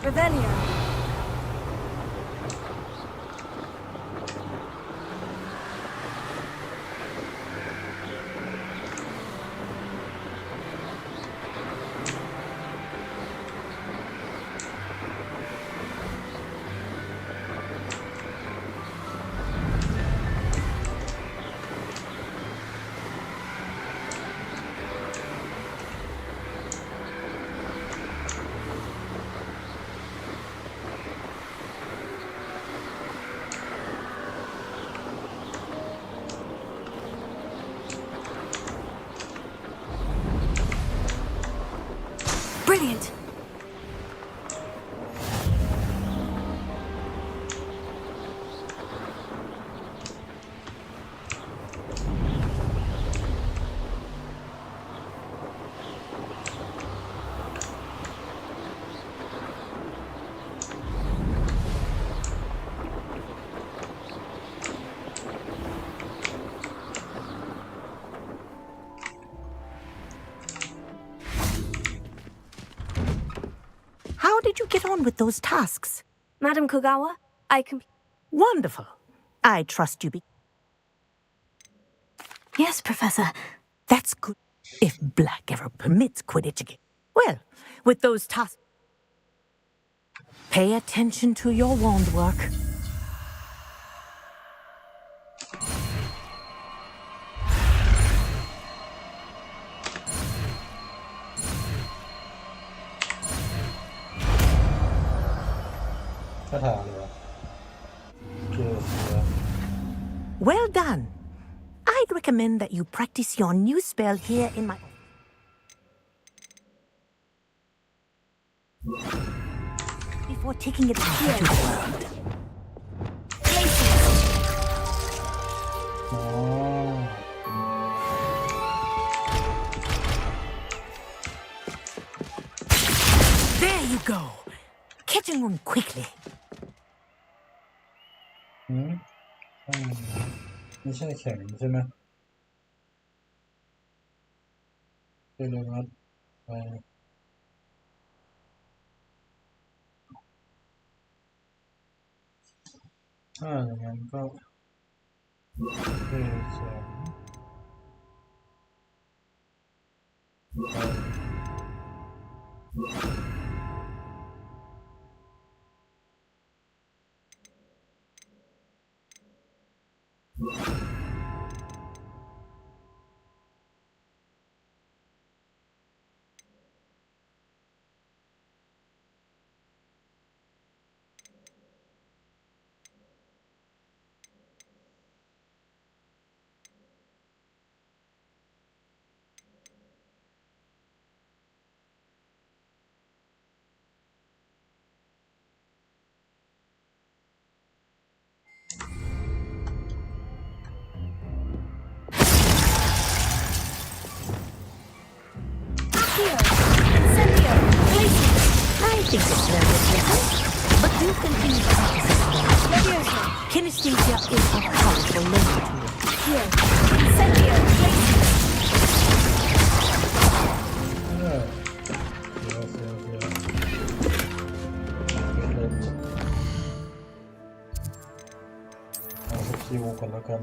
Speaker 6: Revelio. Brilliant.
Speaker 10: How did you get on with those tasks?
Speaker 6: Madam Kogawa, I can...
Speaker 10: Wonderful. I trust you.
Speaker 6: Yes, Professor.
Speaker 10: That's good. If Black ever permits Quidditch again. Well, with those tasks... Pay attention to your wand work. Well done. I'd recommend that you practice your new spell here in my... Before taking it out into the world. There you go. Catching on quickly.
Speaker 1: ไม่ใช่แข็งใช่ไหมเป็นเรื่องนั้นไปอย่างนั้นก็แข็งI think it's very different, but you continue to practice it. Kinesthesia is a powerful learning tool. Here, Incendio,เอาสกิลก่อนแล้วกัน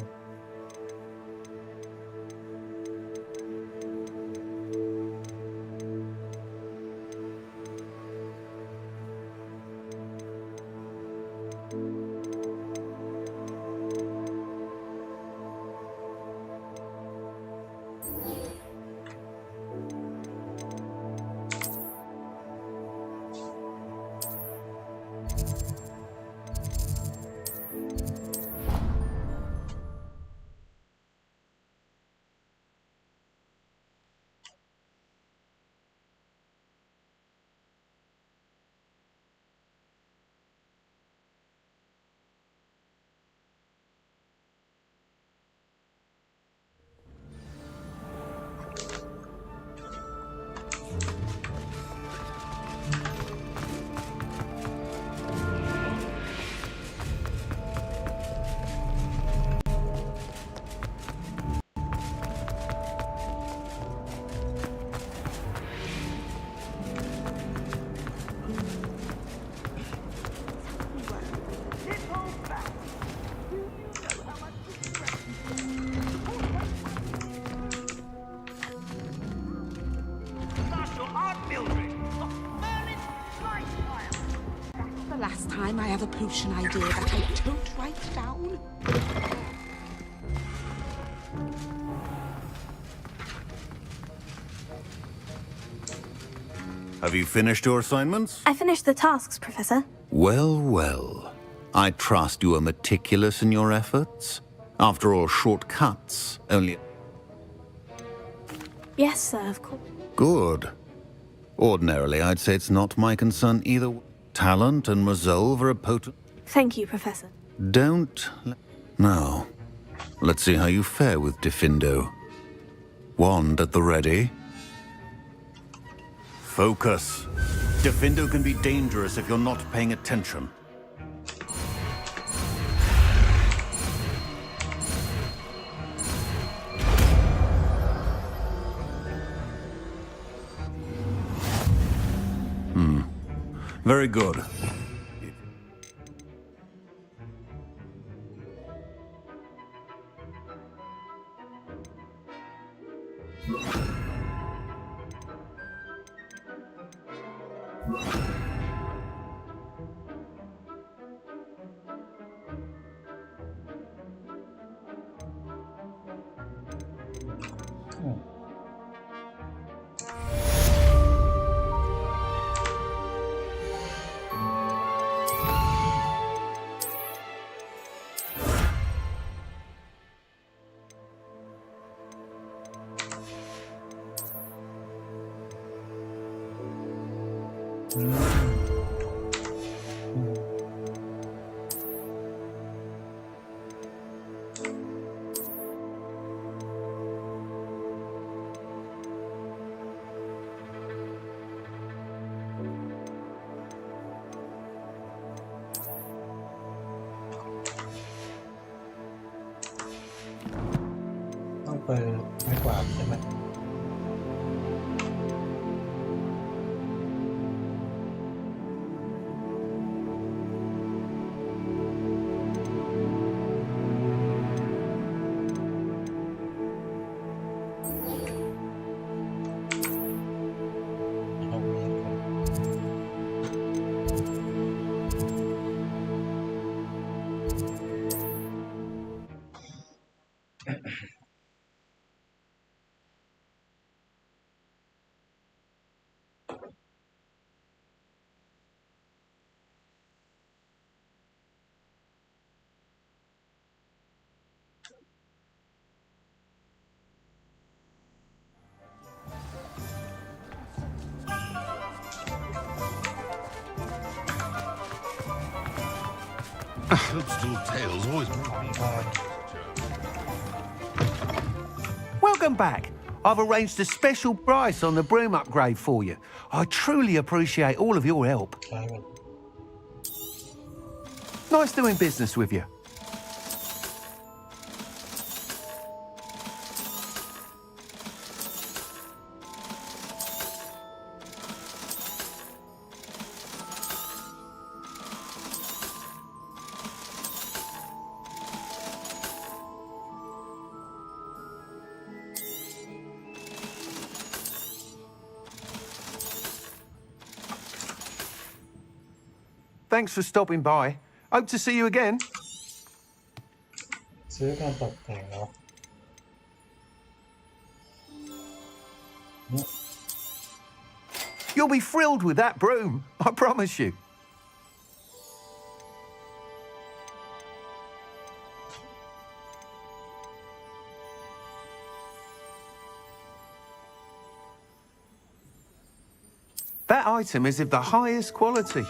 Speaker 15: Last time I have a potion idea that I don't write down.
Speaker 13: Have you finished your assignments?
Speaker 6: I finished the tasks, Professor.
Speaker 13: Well, well. I trust you are meticulous in your efforts. After all, shortcuts only...
Speaker 6: Yes, sir, of course.
Speaker 13: Good. Ordinarily, I'd say it's not my concern either. Talent and resolve are a potent...
Speaker 6: Thank you, Professor.
Speaker 13: Don't... Now, let's see how you fare with Diffindo. Wand at the ready. Focus. Diffindo can be dangerous if you're not paying attention. Very good.
Speaker 16: Không phải mấy quả thế này.
Speaker 4: Tales always
Speaker 17: Welcome back. I've arranged a special price on the broom upgrade for you. I truly appreciate all of your help. Nice doing business with you. Thanks for stopping by. Hope to see you again.
Speaker 16: ซื้อการตกแต่งเนาะ
Speaker 17: You'll be thrilled with that broom, I promise you. That item is of the highest quality.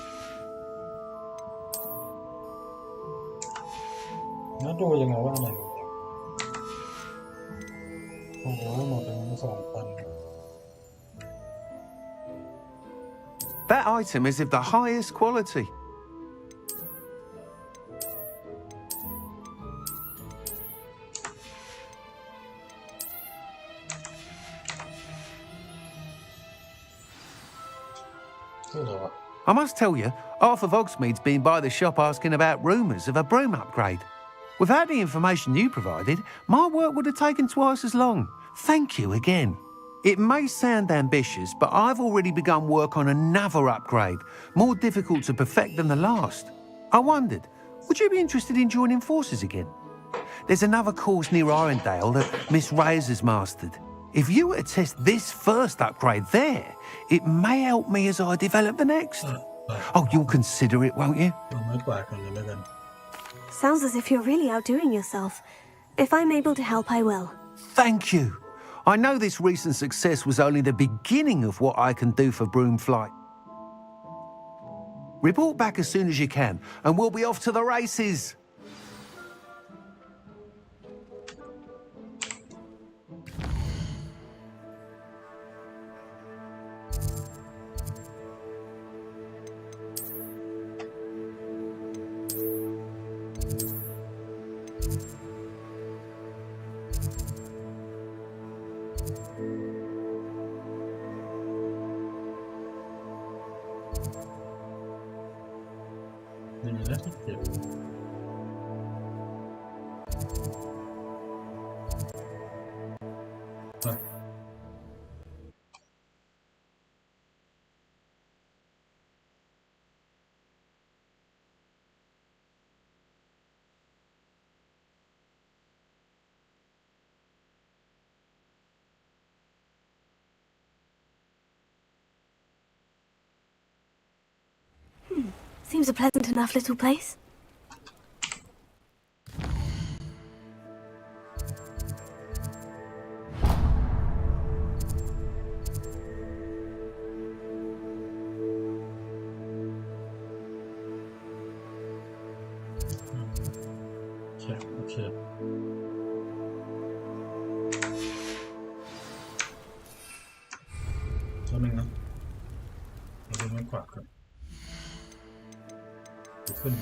Speaker 16: น่าดูยังไงว่าอันไหนโอ้โหหมดเลย2,000
Speaker 17: That item is of the highest quality. I must tell you, half of Hogsmeade's been by the shop asking about rumours of a broom upgrade. Without the information you provided, my work would have taken twice as long. Thank you again. It may sound ambitious, but I've already begun work on another upgrade, more difficult to perfect than the last. I wondered, would you be interested in joining forces again? There's another course near Irondale that Miss Reyes has mastered. If you were to test this first upgrade there, it may help me as I develop the next. Oh, you'll consider it, won't you?
Speaker 6: Sounds as if you're really outdoing yourself. If I'm able to help, I will.
Speaker 17: Thank you. I know this recent success was only the beginning of what I can do for broom flight. Report back as soon as you can, and we'll be off to the races.
Speaker 6: Seems a pleasant enough little place.
Speaker 16: Okay. Something now. I don't know quite. Open.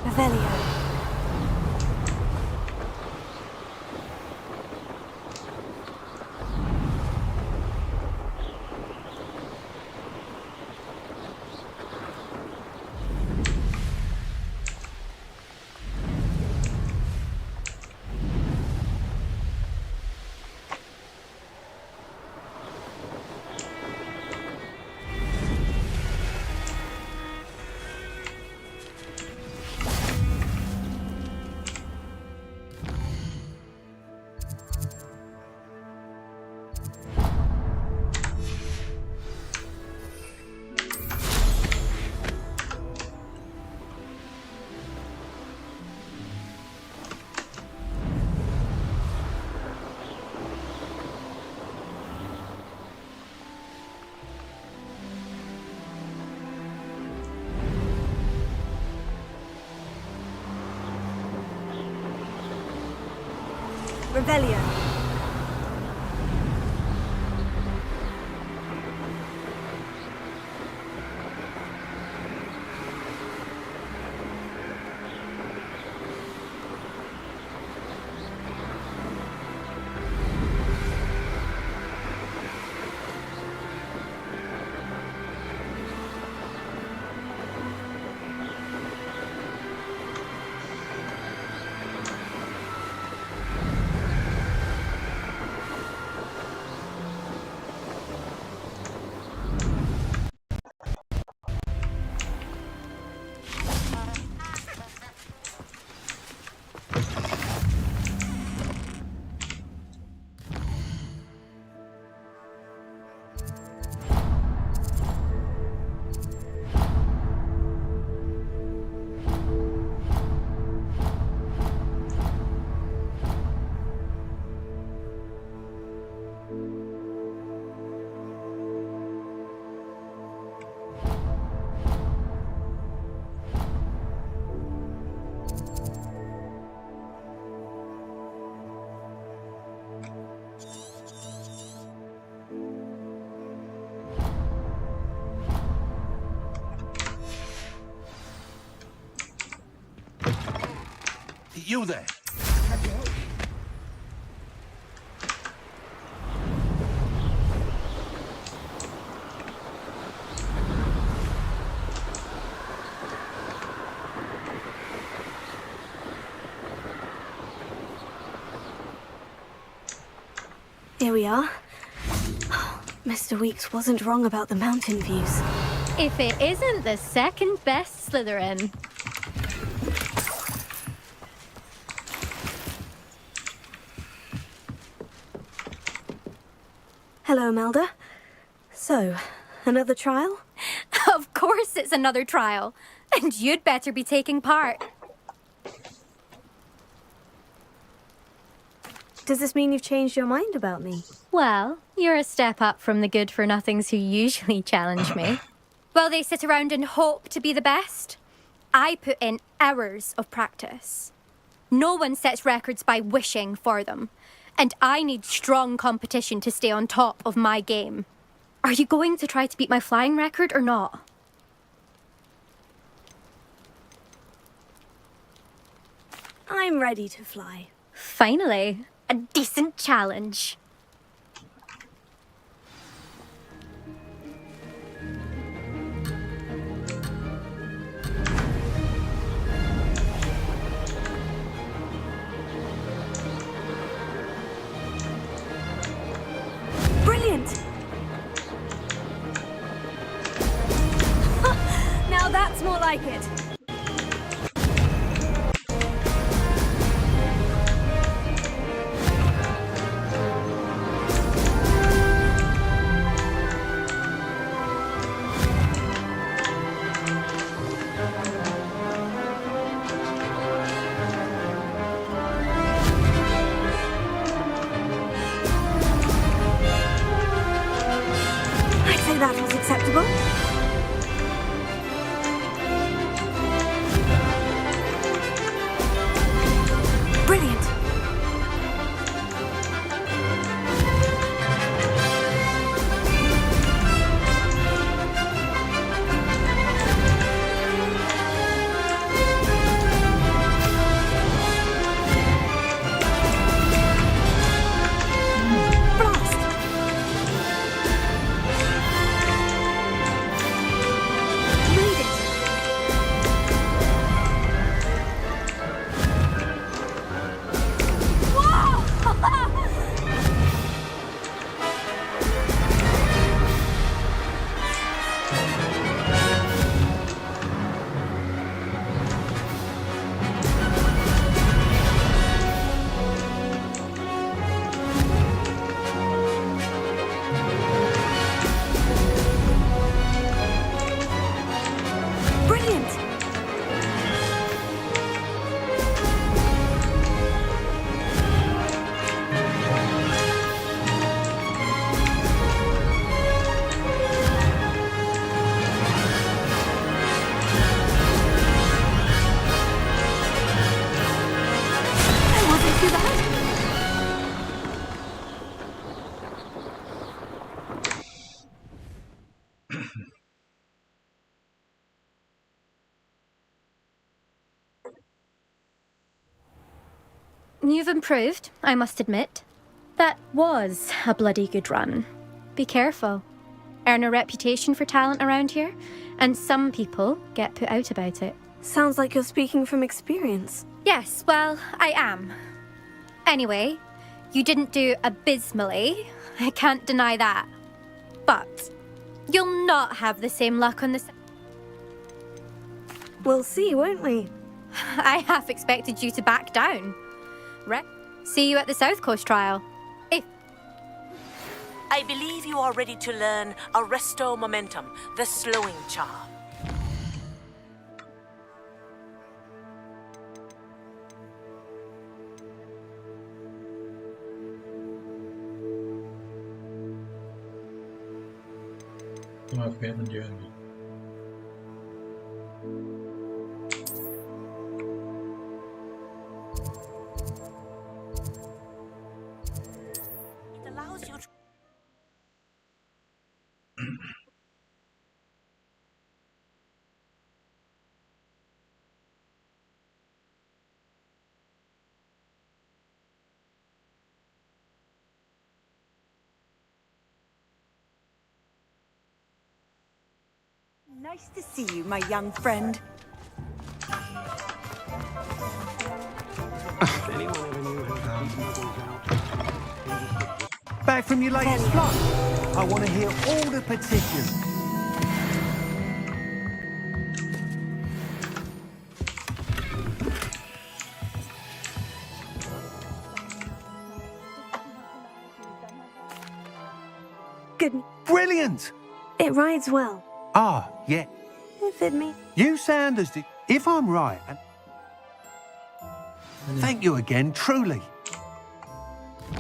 Speaker 6: Revelio. Revelio.
Speaker 4: You there?
Speaker 6: Here we are. Mr. Weeks wasn't wrong about the mountain views.
Speaker 18: If it isn't the second best Slytherin.
Speaker 6: Hello, Melda. So, another trial?
Speaker 18: Of course it's another trial. And you'd better be taking part.
Speaker 6: Does this mean you've changed your mind about me?
Speaker 18: Well, you're a step up from the good-for-nothings who usually challenge me. Well, they sit around and hope to be the best. I put in hours of practice. No one sets records by wishing for them. And I need strong competition to stay on top of my game. Are you going to try to beat my flying record or not?
Speaker 6: I'm ready to fly.
Speaker 18: Finally, a decent challenge.
Speaker 6: Brilliant! Now that's more like it. That was acceptable. Brilliant.
Speaker 18: You've improved, I must admit. That was a bloody good run. Be careful. Earn a reputation for talent around here, and some people get put out about it.
Speaker 6: Sounds like you're speaking from experience.
Speaker 18: Yes, well, I am. Anyway, you didn't do abysmally. I can't deny that. But you'll not have the same luck on this.
Speaker 6: We'll see, won't we?
Speaker 18: I half expected you to back down. Right. See you at the South Coast trial.
Speaker 10: I believe you are ready to learn Arresto Momentum, the slowing charm. It allows you to...
Speaker 19: Nice to see you, my young friend.
Speaker 17: Back from your latest flight? I want to hear all the particulars.
Speaker 6: Good.
Speaker 17: Brilliant!
Speaker 6: It rides well.
Speaker 17: Ah, yeah.
Speaker 6: It fit me.
Speaker 17: You sound as if I'm right. Thank you again, truly.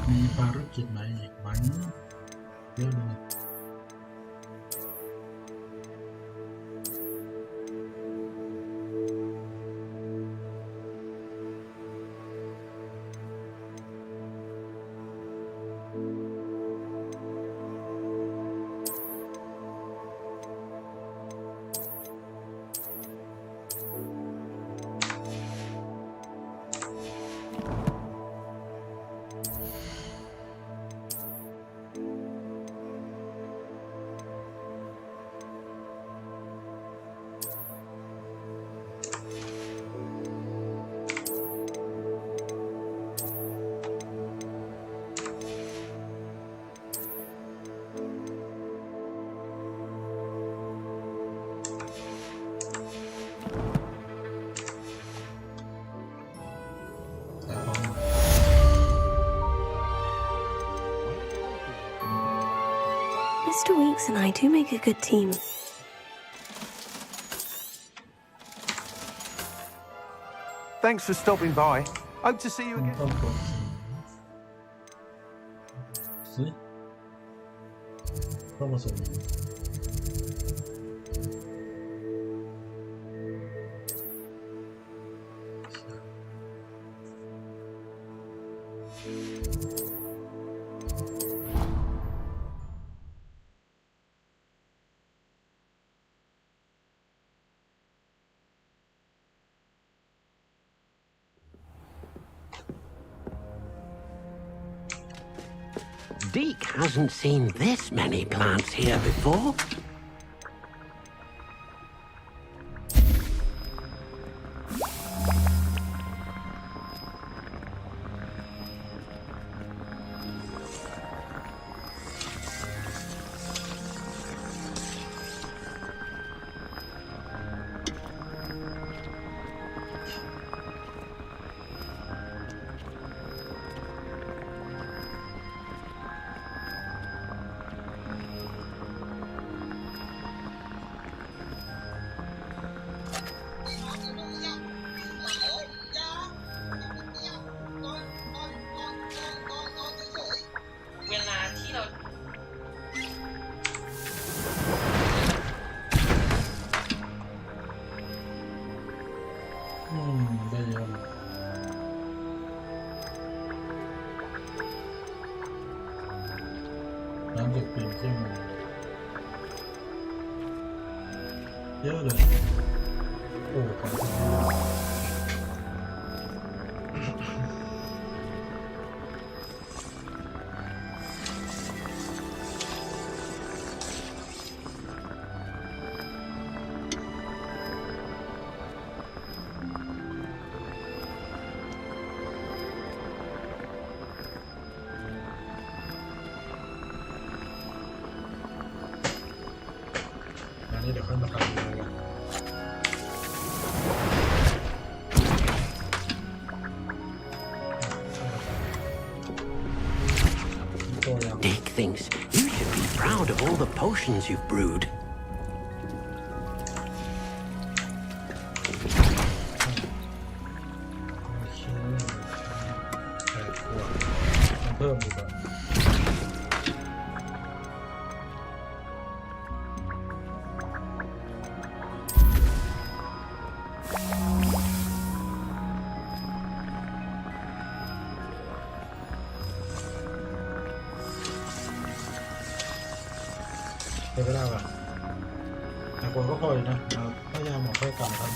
Speaker 16: มีภารกิจไหนอีกไหมเยอะเลย
Speaker 6: Mr. Weeks and I do make a good team.
Speaker 17: Thanks for stopping by. Hope to see you again.
Speaker 16: สิเข้ามาส่ง
Speaker 9: Deke hasn't seen this many plants here before.ได้เยอะน้ำเด็กปีนขึ้นมาเยอะเลยโอ้ขอบคุณนี่เดี๋ยวค่อยมาทำดูกัน Deke thinks you should be proud of all the potions you've brewed.
Speaker 16: เพิ่มดีกว่า เดี๋ยวก็ได้ป่ะแต่คนก็พออยู่นะพยายามค่อยกลับทำ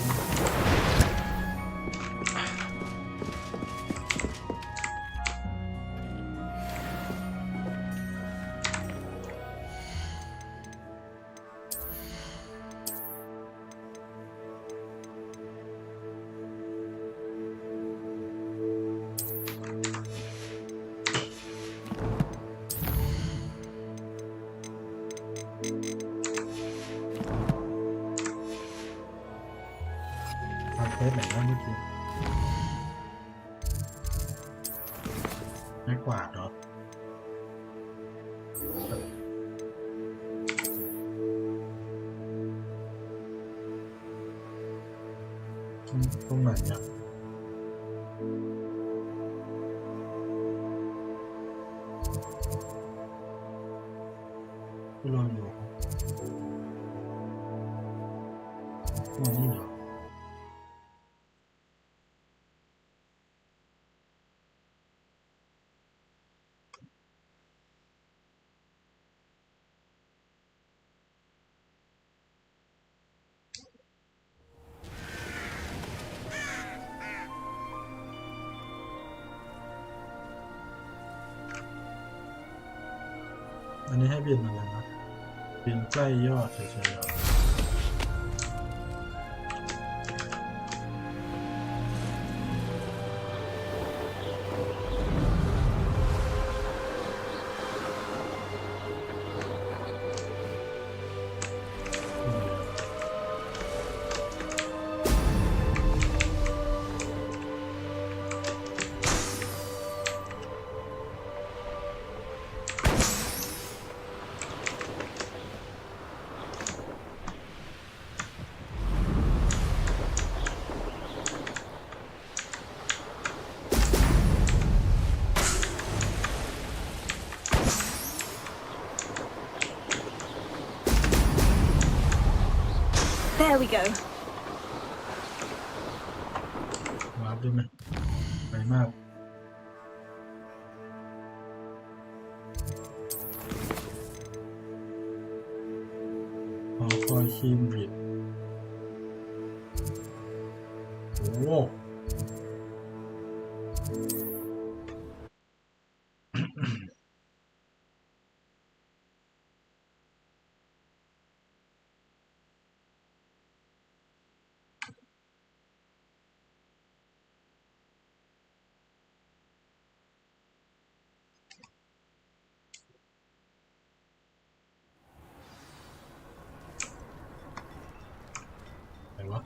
Speaker 16: เทสไหนบ้างเมื่อกี้ไม่กวาดหรอตรงไหนเนี่ยที่เราอยู่นี่เหรออันนี้ให้บินอะไรนะบินใกล้ยอดเฉยๆ
Speaker 6: There we go.
Speaker 16: วาร์ปได้ไหมไปมากพอคอยคีมบิดโอ้ไหนวะ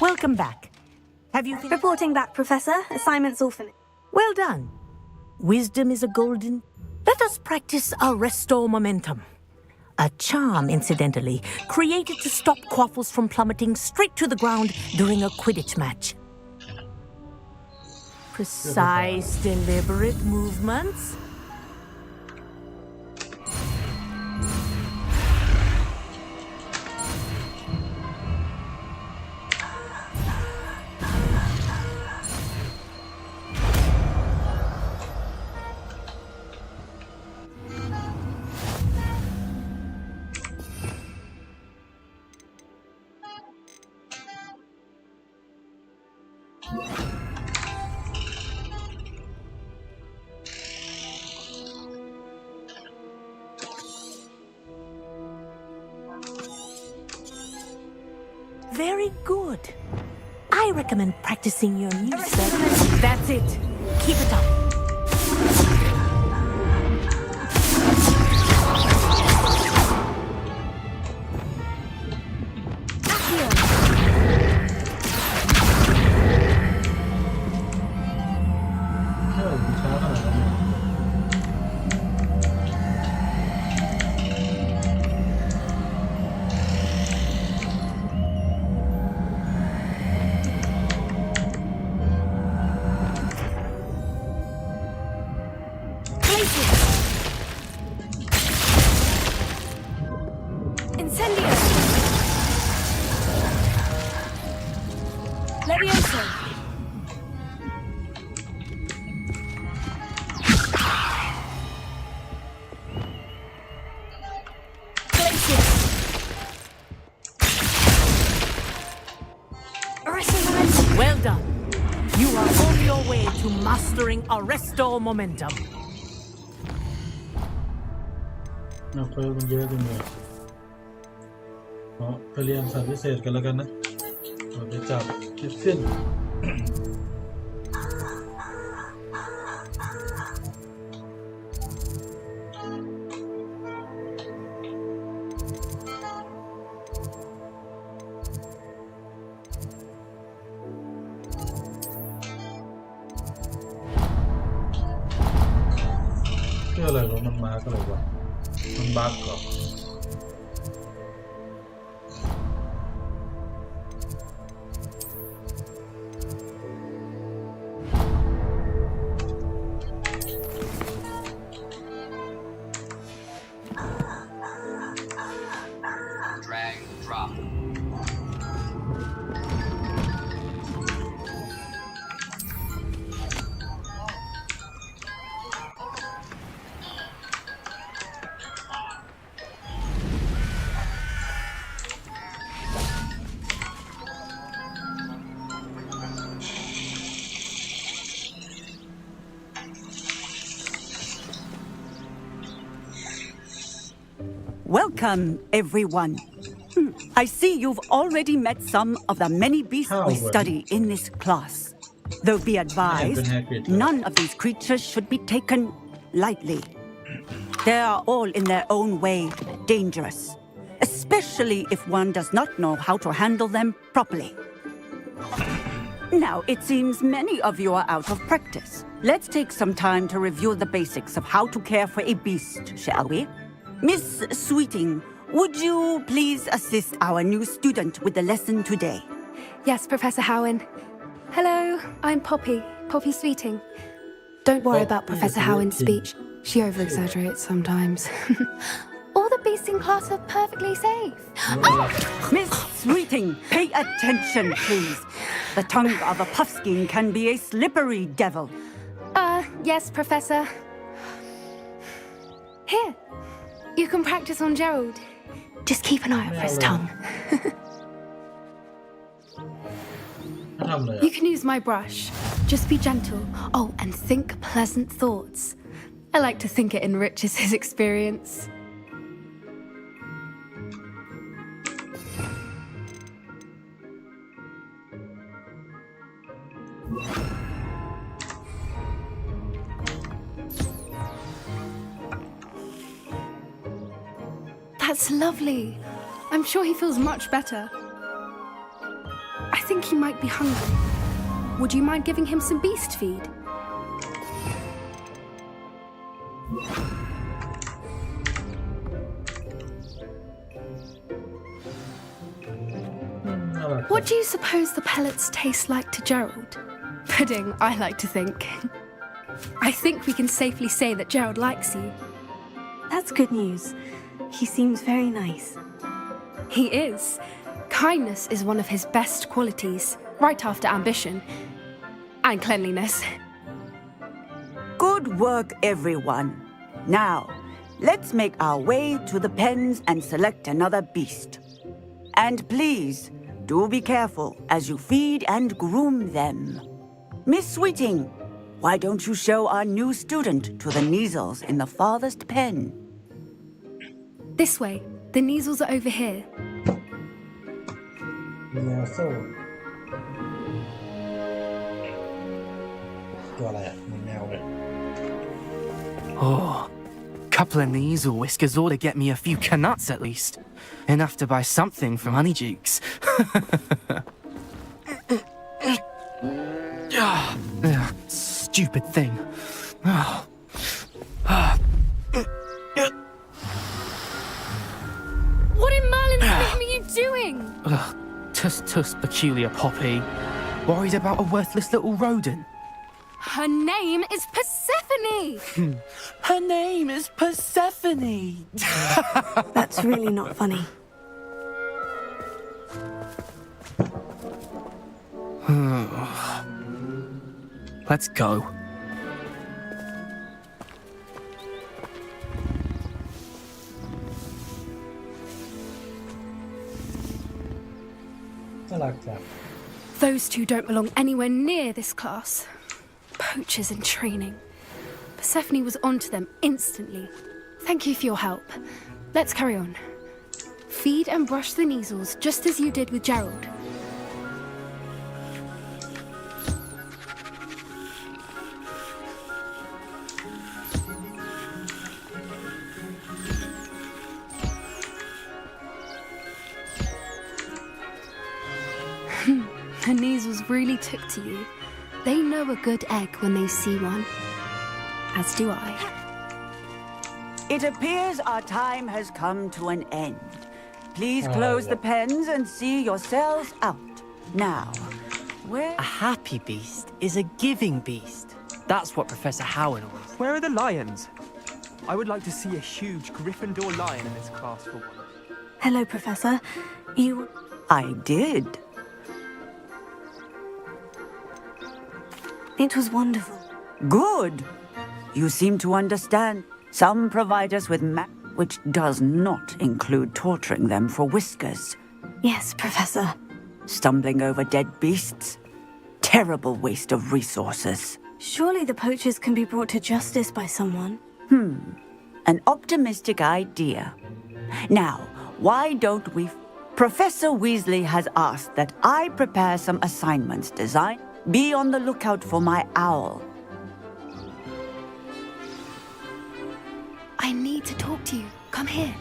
Speaker 10: Welcome back. Have you finished?
Speaker 6: Reporting back, Professor. Assignment's all finished.
Speaker 10: Well done. Wisdom is a golden. Let us practice our restore momentum. A charm, incidentally, created to stop quaffles from plummeting straight to the ground during a Quidditch match. Precise, deliberate movements. Very good. I recommend practicing your new set.
Speaker 8: That's it.
Speaker 10: Keep it up.
Speaker 8: Well done. You are on your way to mastering Arresto Momentum.
Speaker 16: เพิ่มมันเยอะจังเลยไปเรียนสายพิเศษกันแล้วกันนะเราไปจับคิดขึ้นอะไรวะมันมาก็เลยวะมันบั๊กเหรอ
Speaker 19: Welcome, everyone. I see you've already met some of the many beasts we study in this class. Though be advised, none of these creatures should be taken lightly. They are all in their own way dangerous, especially if one does not know how to handle them properly. Now, it seems many of you are out of practice. Let's take some time to review the basics of how to care for a beast, shall we? Miss Sweeting, would you please assist our new student with the lesson today?
Speaker 6: Yes, Professor Howen. Hello, I'm Poppy Sweeting. Don't worry about Professor Howen's speech. She over-exaggerates sometimes. All the beasts in class are perfectly safe.
Speaker 19: Oh! Miss Sweeting, pay attention, please. The tongue of a puffskein can be a slippery devil.
Speaker 6: Yes, Professor. Here, you can practice on Gerald. Just keep an eye out for his tongue. You can use my brush. Just be gentle. Oh, and think pleasant thoughts. I like to think it enriches his experience. That's lovely. I'm sure he feels much better. I think he might be hungry. Would you mind giving him some beast feed? What do you suppose the pellets taste like to Gerald? Pudding, I like to think. I think we can safely say that Gerald likes you.
Speaker 11: That's good news. He seems very nice.
Speaker 6: He is. Kindness is one of his best qualities, right after ambition. And cleanliness.
Speaker 19: Good work, everyone. Now, let's make our way to the pens and select another beast. And please, do be careful as you feed and groom them. Miss Sweeting, why don't you show our new student to the Neasels in the farthest pen?
Speaker 6: This way. The Neasels are over here.
Speaker 16: มีแนวโซ่ตัวอะไรอ่ะมีแนวเลย
Speaker 20: Oh, couple of Neasel whiskers ought to get me a few canuts at least. Enough to buy something from Honeydukes. Stupid thing.
Speaker 6: What in Merlin's name are you doing?
Speaker 20: Tuss, peculiar Poppy. Worried about a worthless little rodent.
Speaker 6: Her name is Persephone!
Speaker 20: Her name is Persephone!
Speaker 11: That's really not funny.
Speaker 20: Let's go.
Speaker 6: Those two don't belong anywhere near this class. Poachers in training. Persephone was onto them instantly. Thank you for your help. Let's carry on. Feed and brush the Neasels just as you did with Gerald. The Neasels really took to you. They know a good egg when they see one. As do I.
Speaker 19: It appears our time has come to an end. Please close the pens and see yourselves out. Now, where...
Speaker 20: A happy beast is a giving beast. That's what Professor Howard always...
Speaker 21: Where are the lions? I would like to see a huge Gryffindor lion in this class for once.
Speaker 11: Hello, Professor. You...
Speaker 19: I did.
Speaker 11: It was wonderful.
Speaker 19: Good. You seem to understand. Some provide us with which does not include torturing them for whiskers.
Speaker 11: Yes, Professor.
Speaker 19: Stumbling over dead beasts. Terrible waste of resources.
Speaker 11: Surely the poachers can be brought to justice by someone.
Speaker 19: An optimistic idea. Now, why don't we... Professor Weasley has asked that I prepare some assignments designed. Be on the lookout for my owl.
Speaker 6: I need to talk to you. Come here.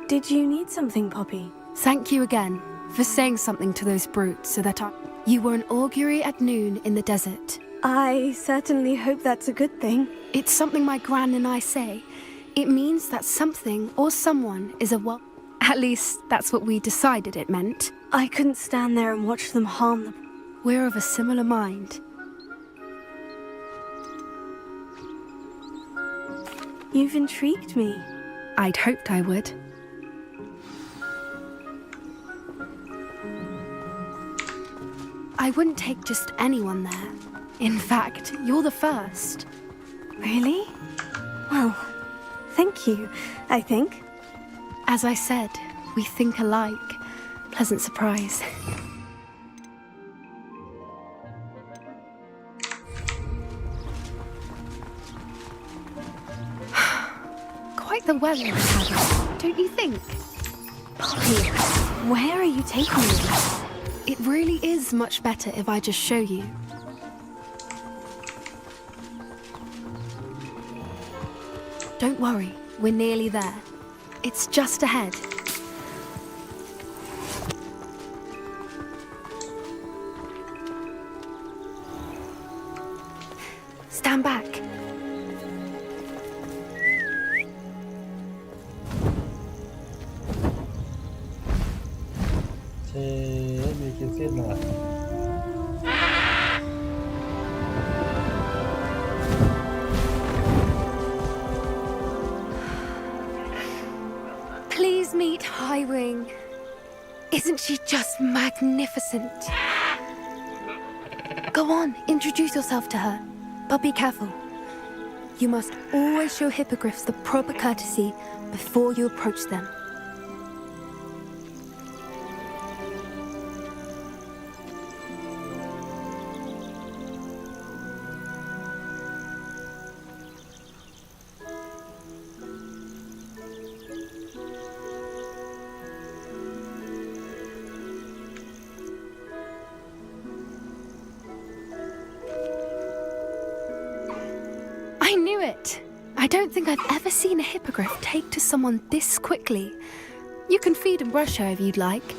Speaker 11: Did you need something, Poppy?
Speaker 6: Thank you again for saying something to those brutes so that you were an augury at noon in the desert.
Speaker 11: I certainly hope that's a good thing.
Speaker 6: It's something my gran and I say. It means that something or someone is a well. At least that's what we decided it meant.
Speaker 11: I couldn't stand there and watch them harm them.
Speaker 6: We're of a similar mind.
Speaker 11: You've intrigued me.
Speaker 6: I'd hoped I would. I wouldn't take just anyone there. In fact, you're the first.
Speaker 11: Really? Well, thank you, I think.
Speaker 6: As I said, we think alike. Pleasant surprise. the weather we're having, don't you think? Poppy, where are you taking me? It really is much better if I just show you. Don't worry, we're nearly there. It's just ahead. Stand back. Please meet Highwing. Isn't she just magnificent? Go on, introduce yourself to her. But be careful. You must always show hippogriffs the proper courtesy before you approach them. I knew it! I don't think I've ever seen a hippogriff take to someone this quickly. You can feed and brush her if you'd like.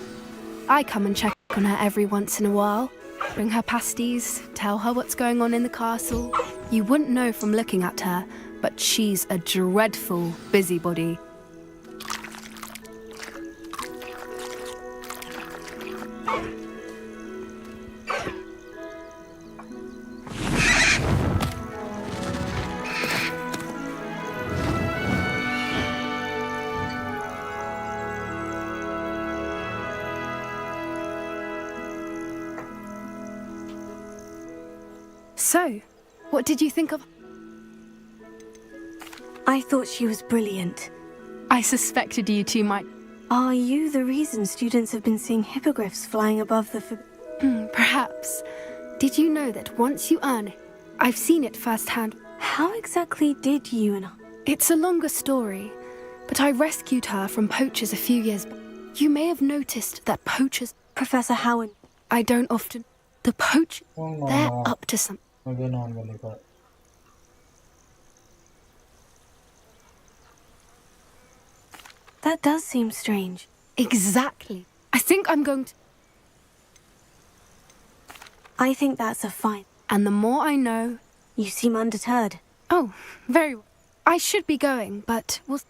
Speaker 6: I come and check on her every once in a while. Bring her pasties, tell her what's going on in the castle. You wouldn't know from looking at her, but she's a dreadful busybody. So, what did you think of?
Speaker 3: I thought she was brilliant.
Speaker 6: I suspected you two might.
Speaker 3: Are you the reason students have been seeing hippogriffs flying above the...
Speaker 6: Perhaps. Did you know that once you earn it, I've seen it firsthand.
Speaker 3: How exactly did you and I?
Speaker 6: It's a longer story, but I rescued her from poachers a few years back. You may have noticed that poachers...
Speaker 3: Professor Howard.
Speaker 6: I don't often... The poach... They're up to something.
Speaker 3: That does seem strange.
Speaker 6: Exactly. I think I'm going to...
Speaker 3: I think that's a fine.
Speaker 6: And the more I know...
Speaker 3: You seem undeterred.
Speaker 6: Oh, very well. I should be going, but we'll...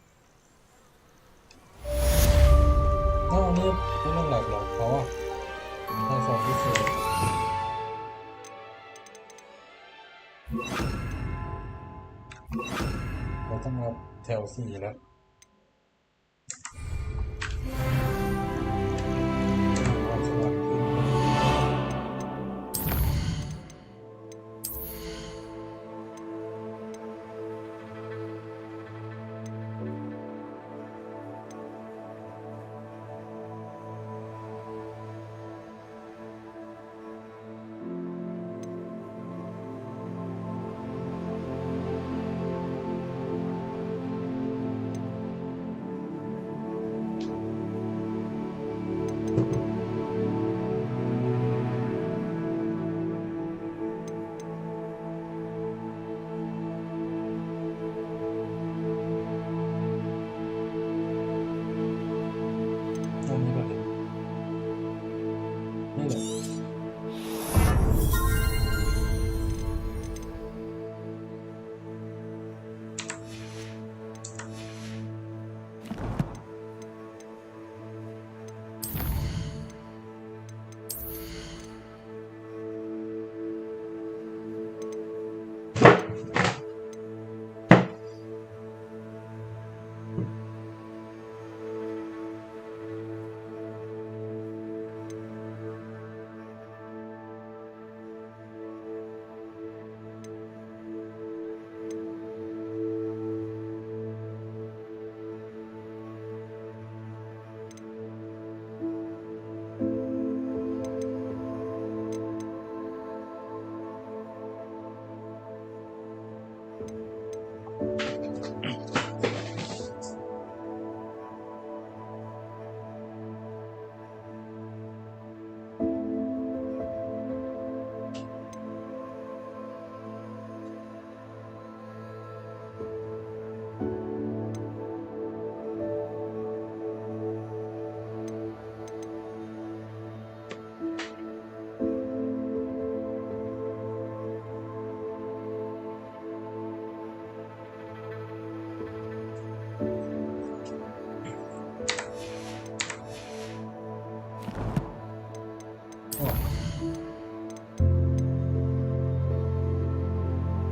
Speaker 16: อันนี้ไม่ต้องหลักหรอกเพราะว่าทางสอบพิเศษเราต้องมาแถว4แล้ว
Speaker 6: เ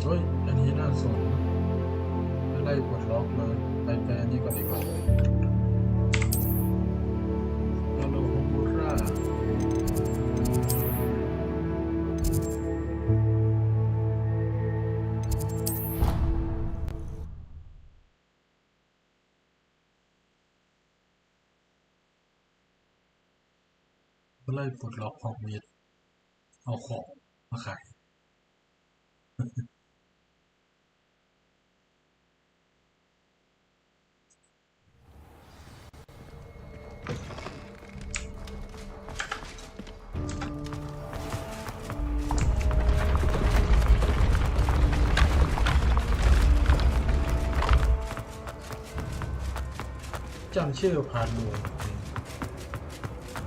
Speaker 16: เฮ้ยอันนี้น่าสนไม่ไล่ปลดล็อกเลยไปอันนี้ก่อนดีกว่าฮัลโหลบูราไล่ปลดล็อกของมีดเอาของมาขายจำชื่อพานู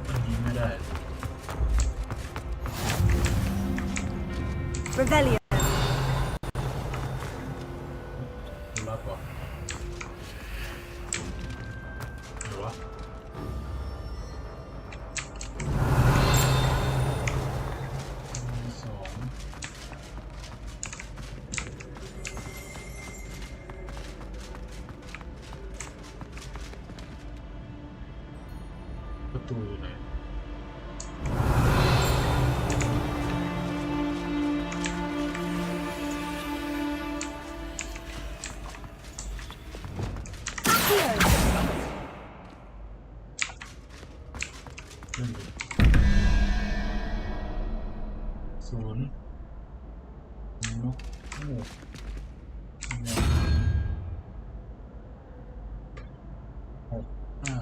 Speaker 16: อันนี้ไม่ได้
Speaker 3: Revelio.
Speaker 16: รับก่อนหรือวะประตูอยู่ไหนศูนย์นกฮูกหกห้า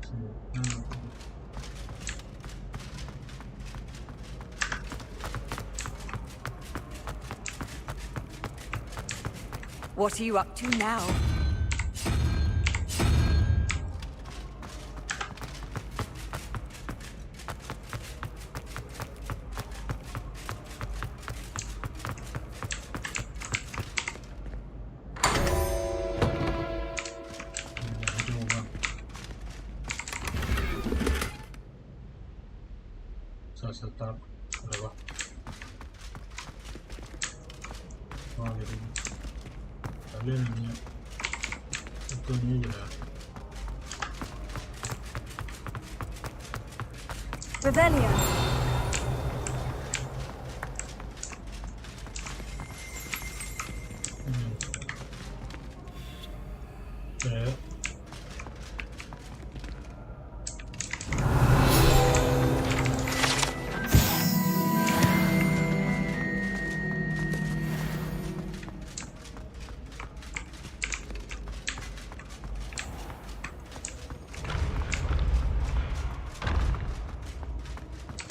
Speaker 16: สี่ห้า
Speaker 19: What are you up to now?
Speaker 16: สตาร์ทอะไรวะว่าอะไรดีแต่เรื่องนี้ตัวนี้อยู่แล้ว
Speaker 3: Revelio.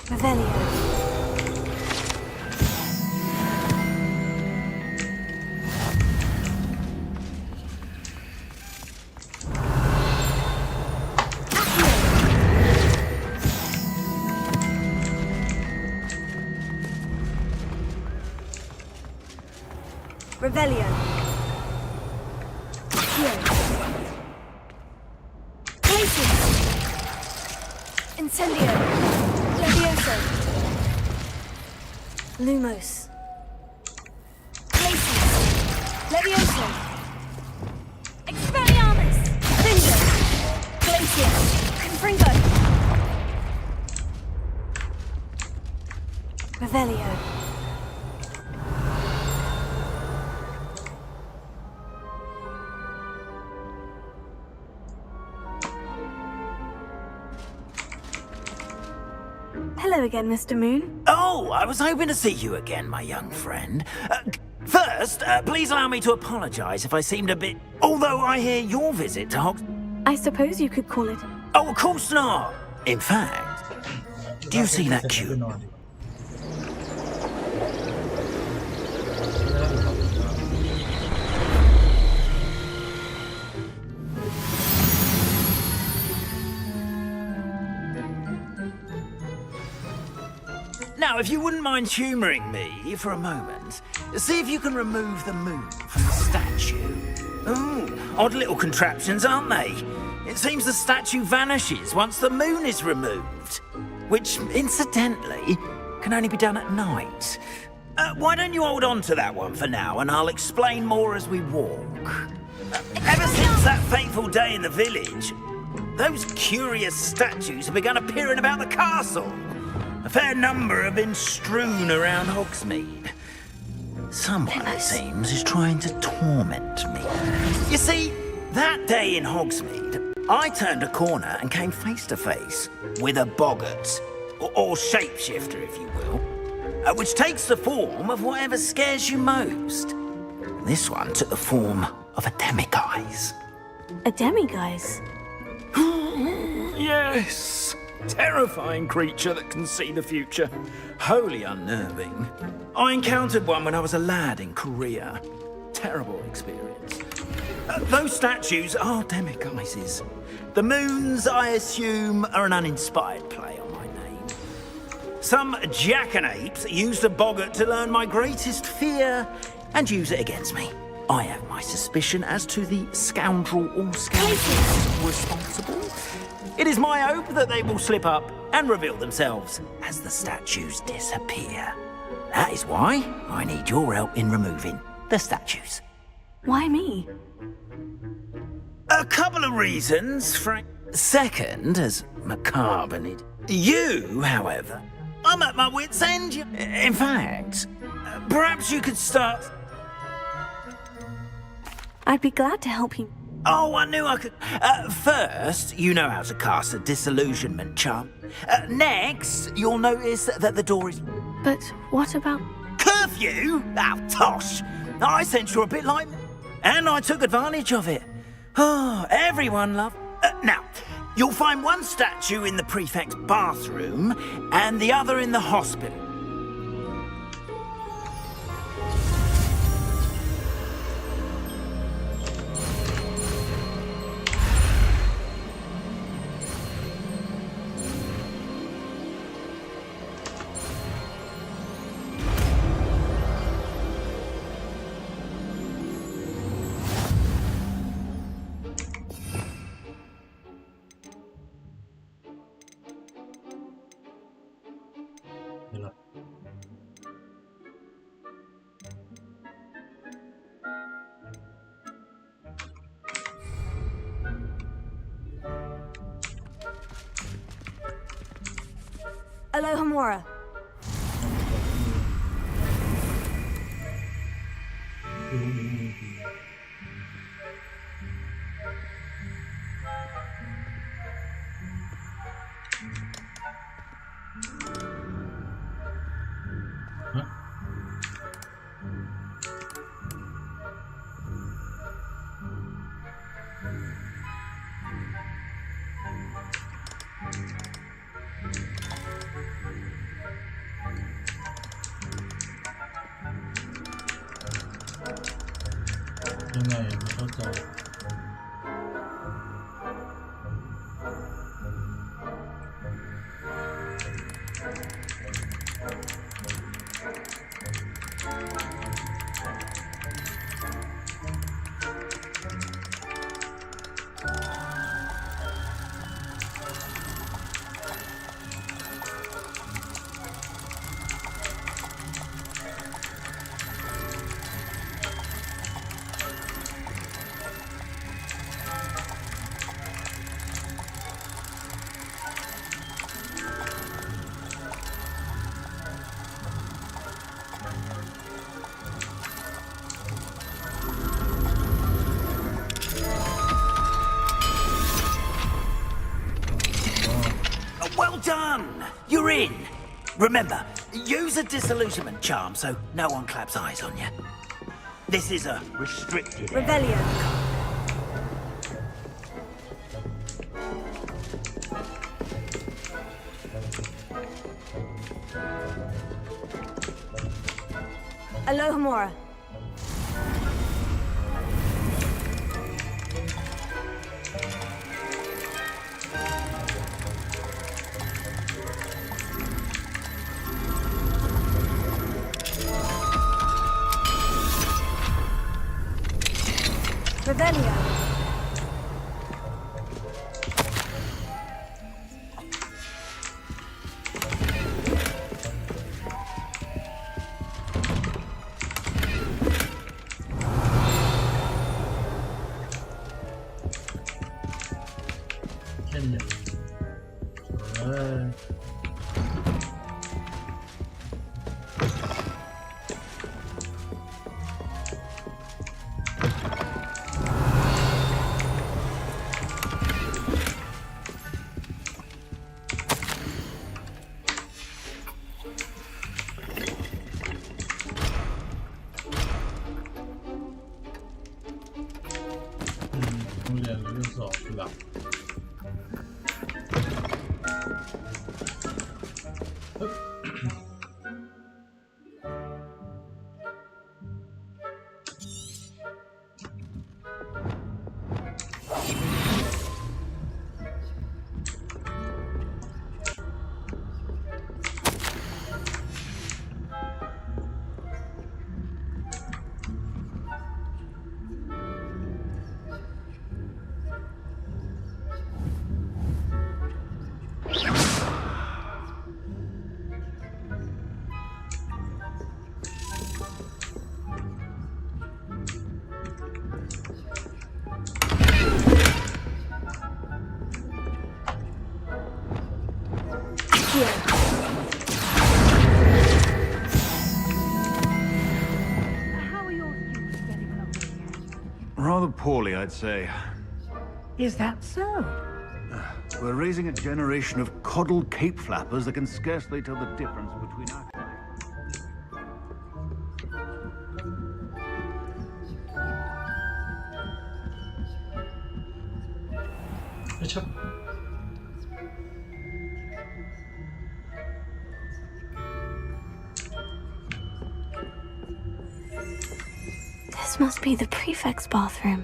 Speaker 3: Revelio. Revelio. Here. Places. Incendio. Levioso. Lumos. Places. Levioso. Expelliarmus. Cinder. Glacius. Confringo. Revelio. Hello again, Mr. Moon.
Speaker 5: Oh, I was hoping to see you again, my young friend. First, please allow me to apologise if I seemed a bit... Although I hear your visit to
Speaker 3: I suppose you could call it.
Speaker 5: Oh, of course not! In fact, do you see that cube? Now, if you wouldn't mind humouring me for a moment, see if you can remove the moon from the statue. Ooh, odd little contraptions, aren't they? It seems the statue vanishes once the moon is removed, which, incidentally, can only be done at night. Why don't you hold on to that one for now, and I'll explain more as we walk. Ever since that fateful day in the village, those curious statues have begun appearing about the castle. A fair number have been strewn around Hogsmeade. Someone, it seems, is trying to torment me. You see, that day in Hogsmeade, I turned a corner and came face to face with a boggart, or shapeshifter, if you will, which takes the form of whatever scares you most. This one took the form of a demiguise.
Speaker 3: A demiguise?
Speaker 5: Yes. Terrifying creature that can see the future. Wholly unnerving. I encountered one when I was a lad in Korea. Terrible experience. Those statues are demiguises. The moons, I assume, are an uninspired play on my name. Some jackanapes used a boggart to learn my greatest fear and use it against me. I have my suspicion as to the scoundrel or scoundrels responsible. It is my hope that they will slip up and reveal themselves as the statues disappear. That is why I need your help in removing the statues.
Speaker 3: Why me?
Speaker 5: A couple of reasons, Frank. Second, as macabre need. You, however, I'm at my wit's end. In fact, perhaps you could start...
Speaker 3: I'd be glad to help you.
Speaker 5: Oh, I knew I could. First, you know how to cast a disillusionment charm. Next, you'll notice that the door is...
Speaker 3: But what about...
Speaker 5: Curfew? Oh, tosh. I sense you're a bit like me. And I took advantage of it. Oh, everyone loved... Now, you'll find one statue in the prefect's bathroom and the other in the hospital.
Speaker 3: Alohomora. Well done! You're in. Remember, use a disillusionment charm so no one claps eyes on you. This is a restricted area. Revelio. Alohomora. Revelio.
Speaker 16: อกหลัก
Speaker 7: Rather poorly, I'd say.
Speaker 3: Is that so?
Speaker 7: We're raising a generation of coddled cape flappers that can scarcely tell the difference between our kind.
Speaker 16: ไม่ชอบ
Speaker 6: This must be the prefect's bathroom.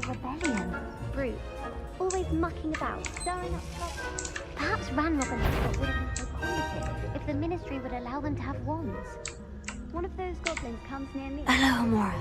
Speaker 22: Rebellion. Brute. Always mucking about, stirring up trouble. Perhaps Ranrock and Scott would have been so combative if the Ministry would allow them to have wands. One of those goblins comes near me.
Speaker 6: Hello, Amora.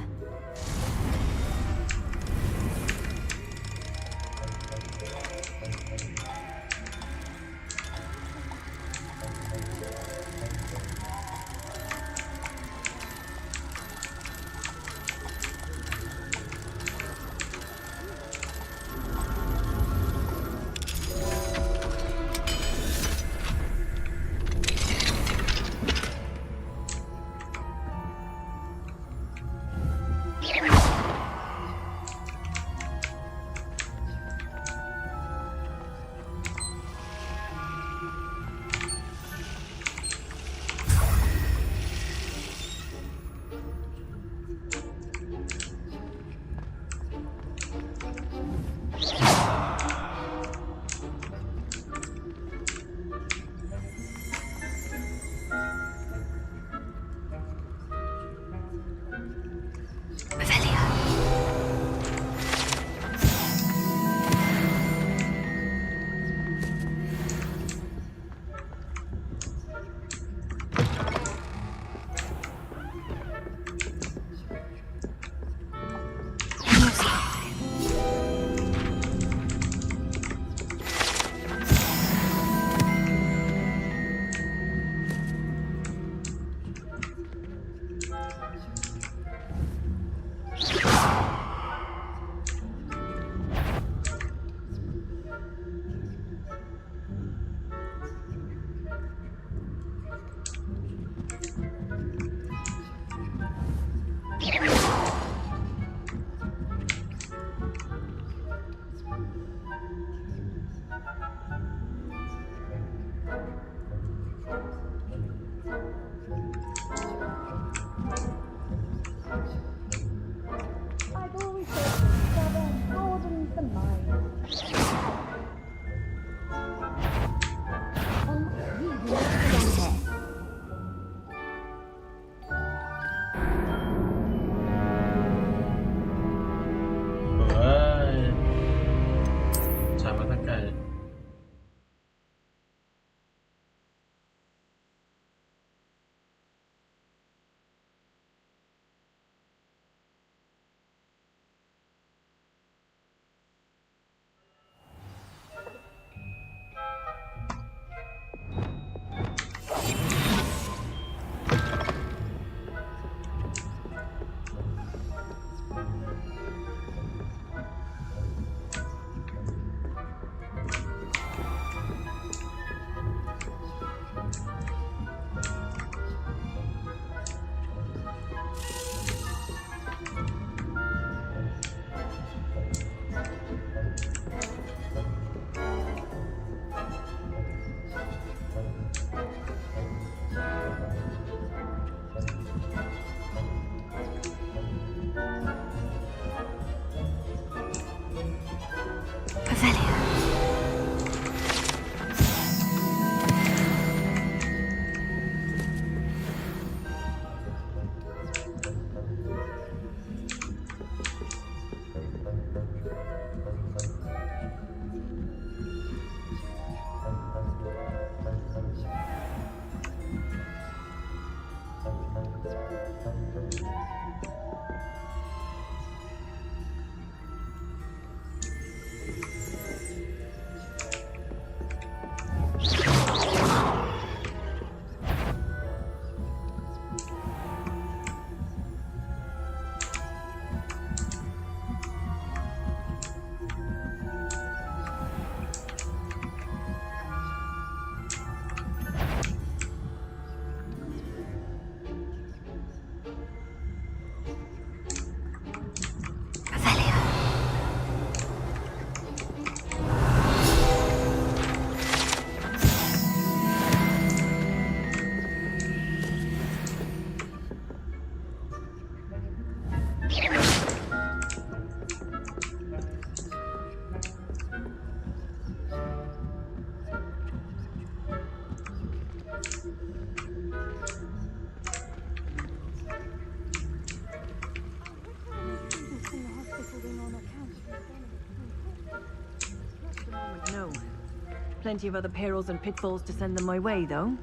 Speaker 1: Plenty of other perils and pitfalls to send them my way, though.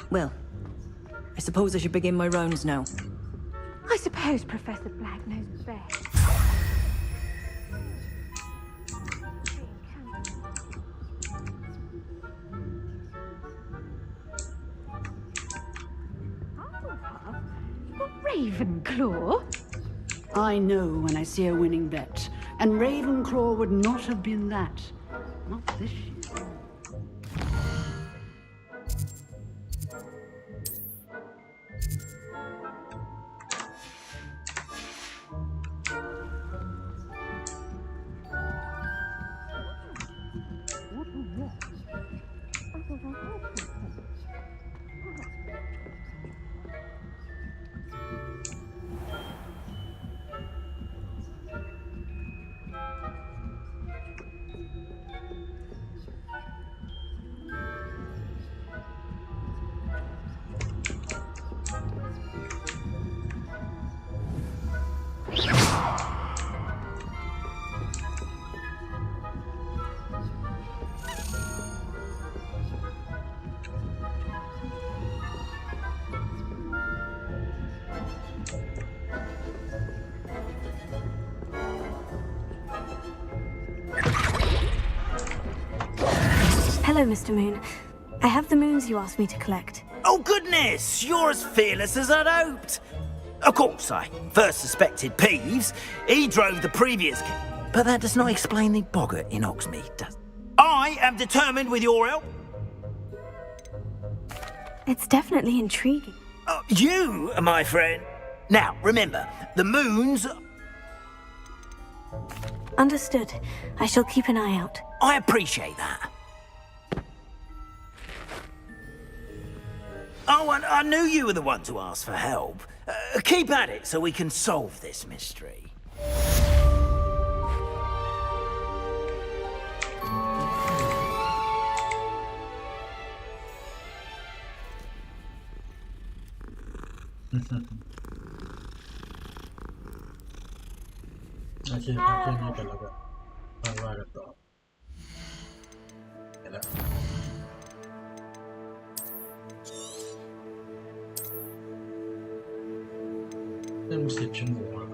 Speaker 1: Well, I suppose I should begin my rounds now.
Speaker 6: I suppose Professor Black knows best. Ravenclaw?
Speaker 2: I know when I see a winning bet, and Ravenclaw would not have been that. Not this year.
Speaker 12: Hello, Mr. Moon. I have the moons you asked me to collect.
Speaker 3: Oh, goodness! You're as fearless as I'd hoped. Of course, I first suspected Peeves. He drove the previous king. But that does not explain the boggart in Hogsmeade, does it? I am determined with your help.
Speaker 12: It's definitely intriguing.
Speaker 3: You, my friend. Now, remember, the moons...
Speaker 12: Understood. I shall keep an eye out.
Speaker 3: I appreciate that. Oh, and I knew you were the one to ask for help. Keep at it so we can solve this mystery.
Speaker 16: Okay, ini kalau bangga kata. Yalah. Mesti cemburu.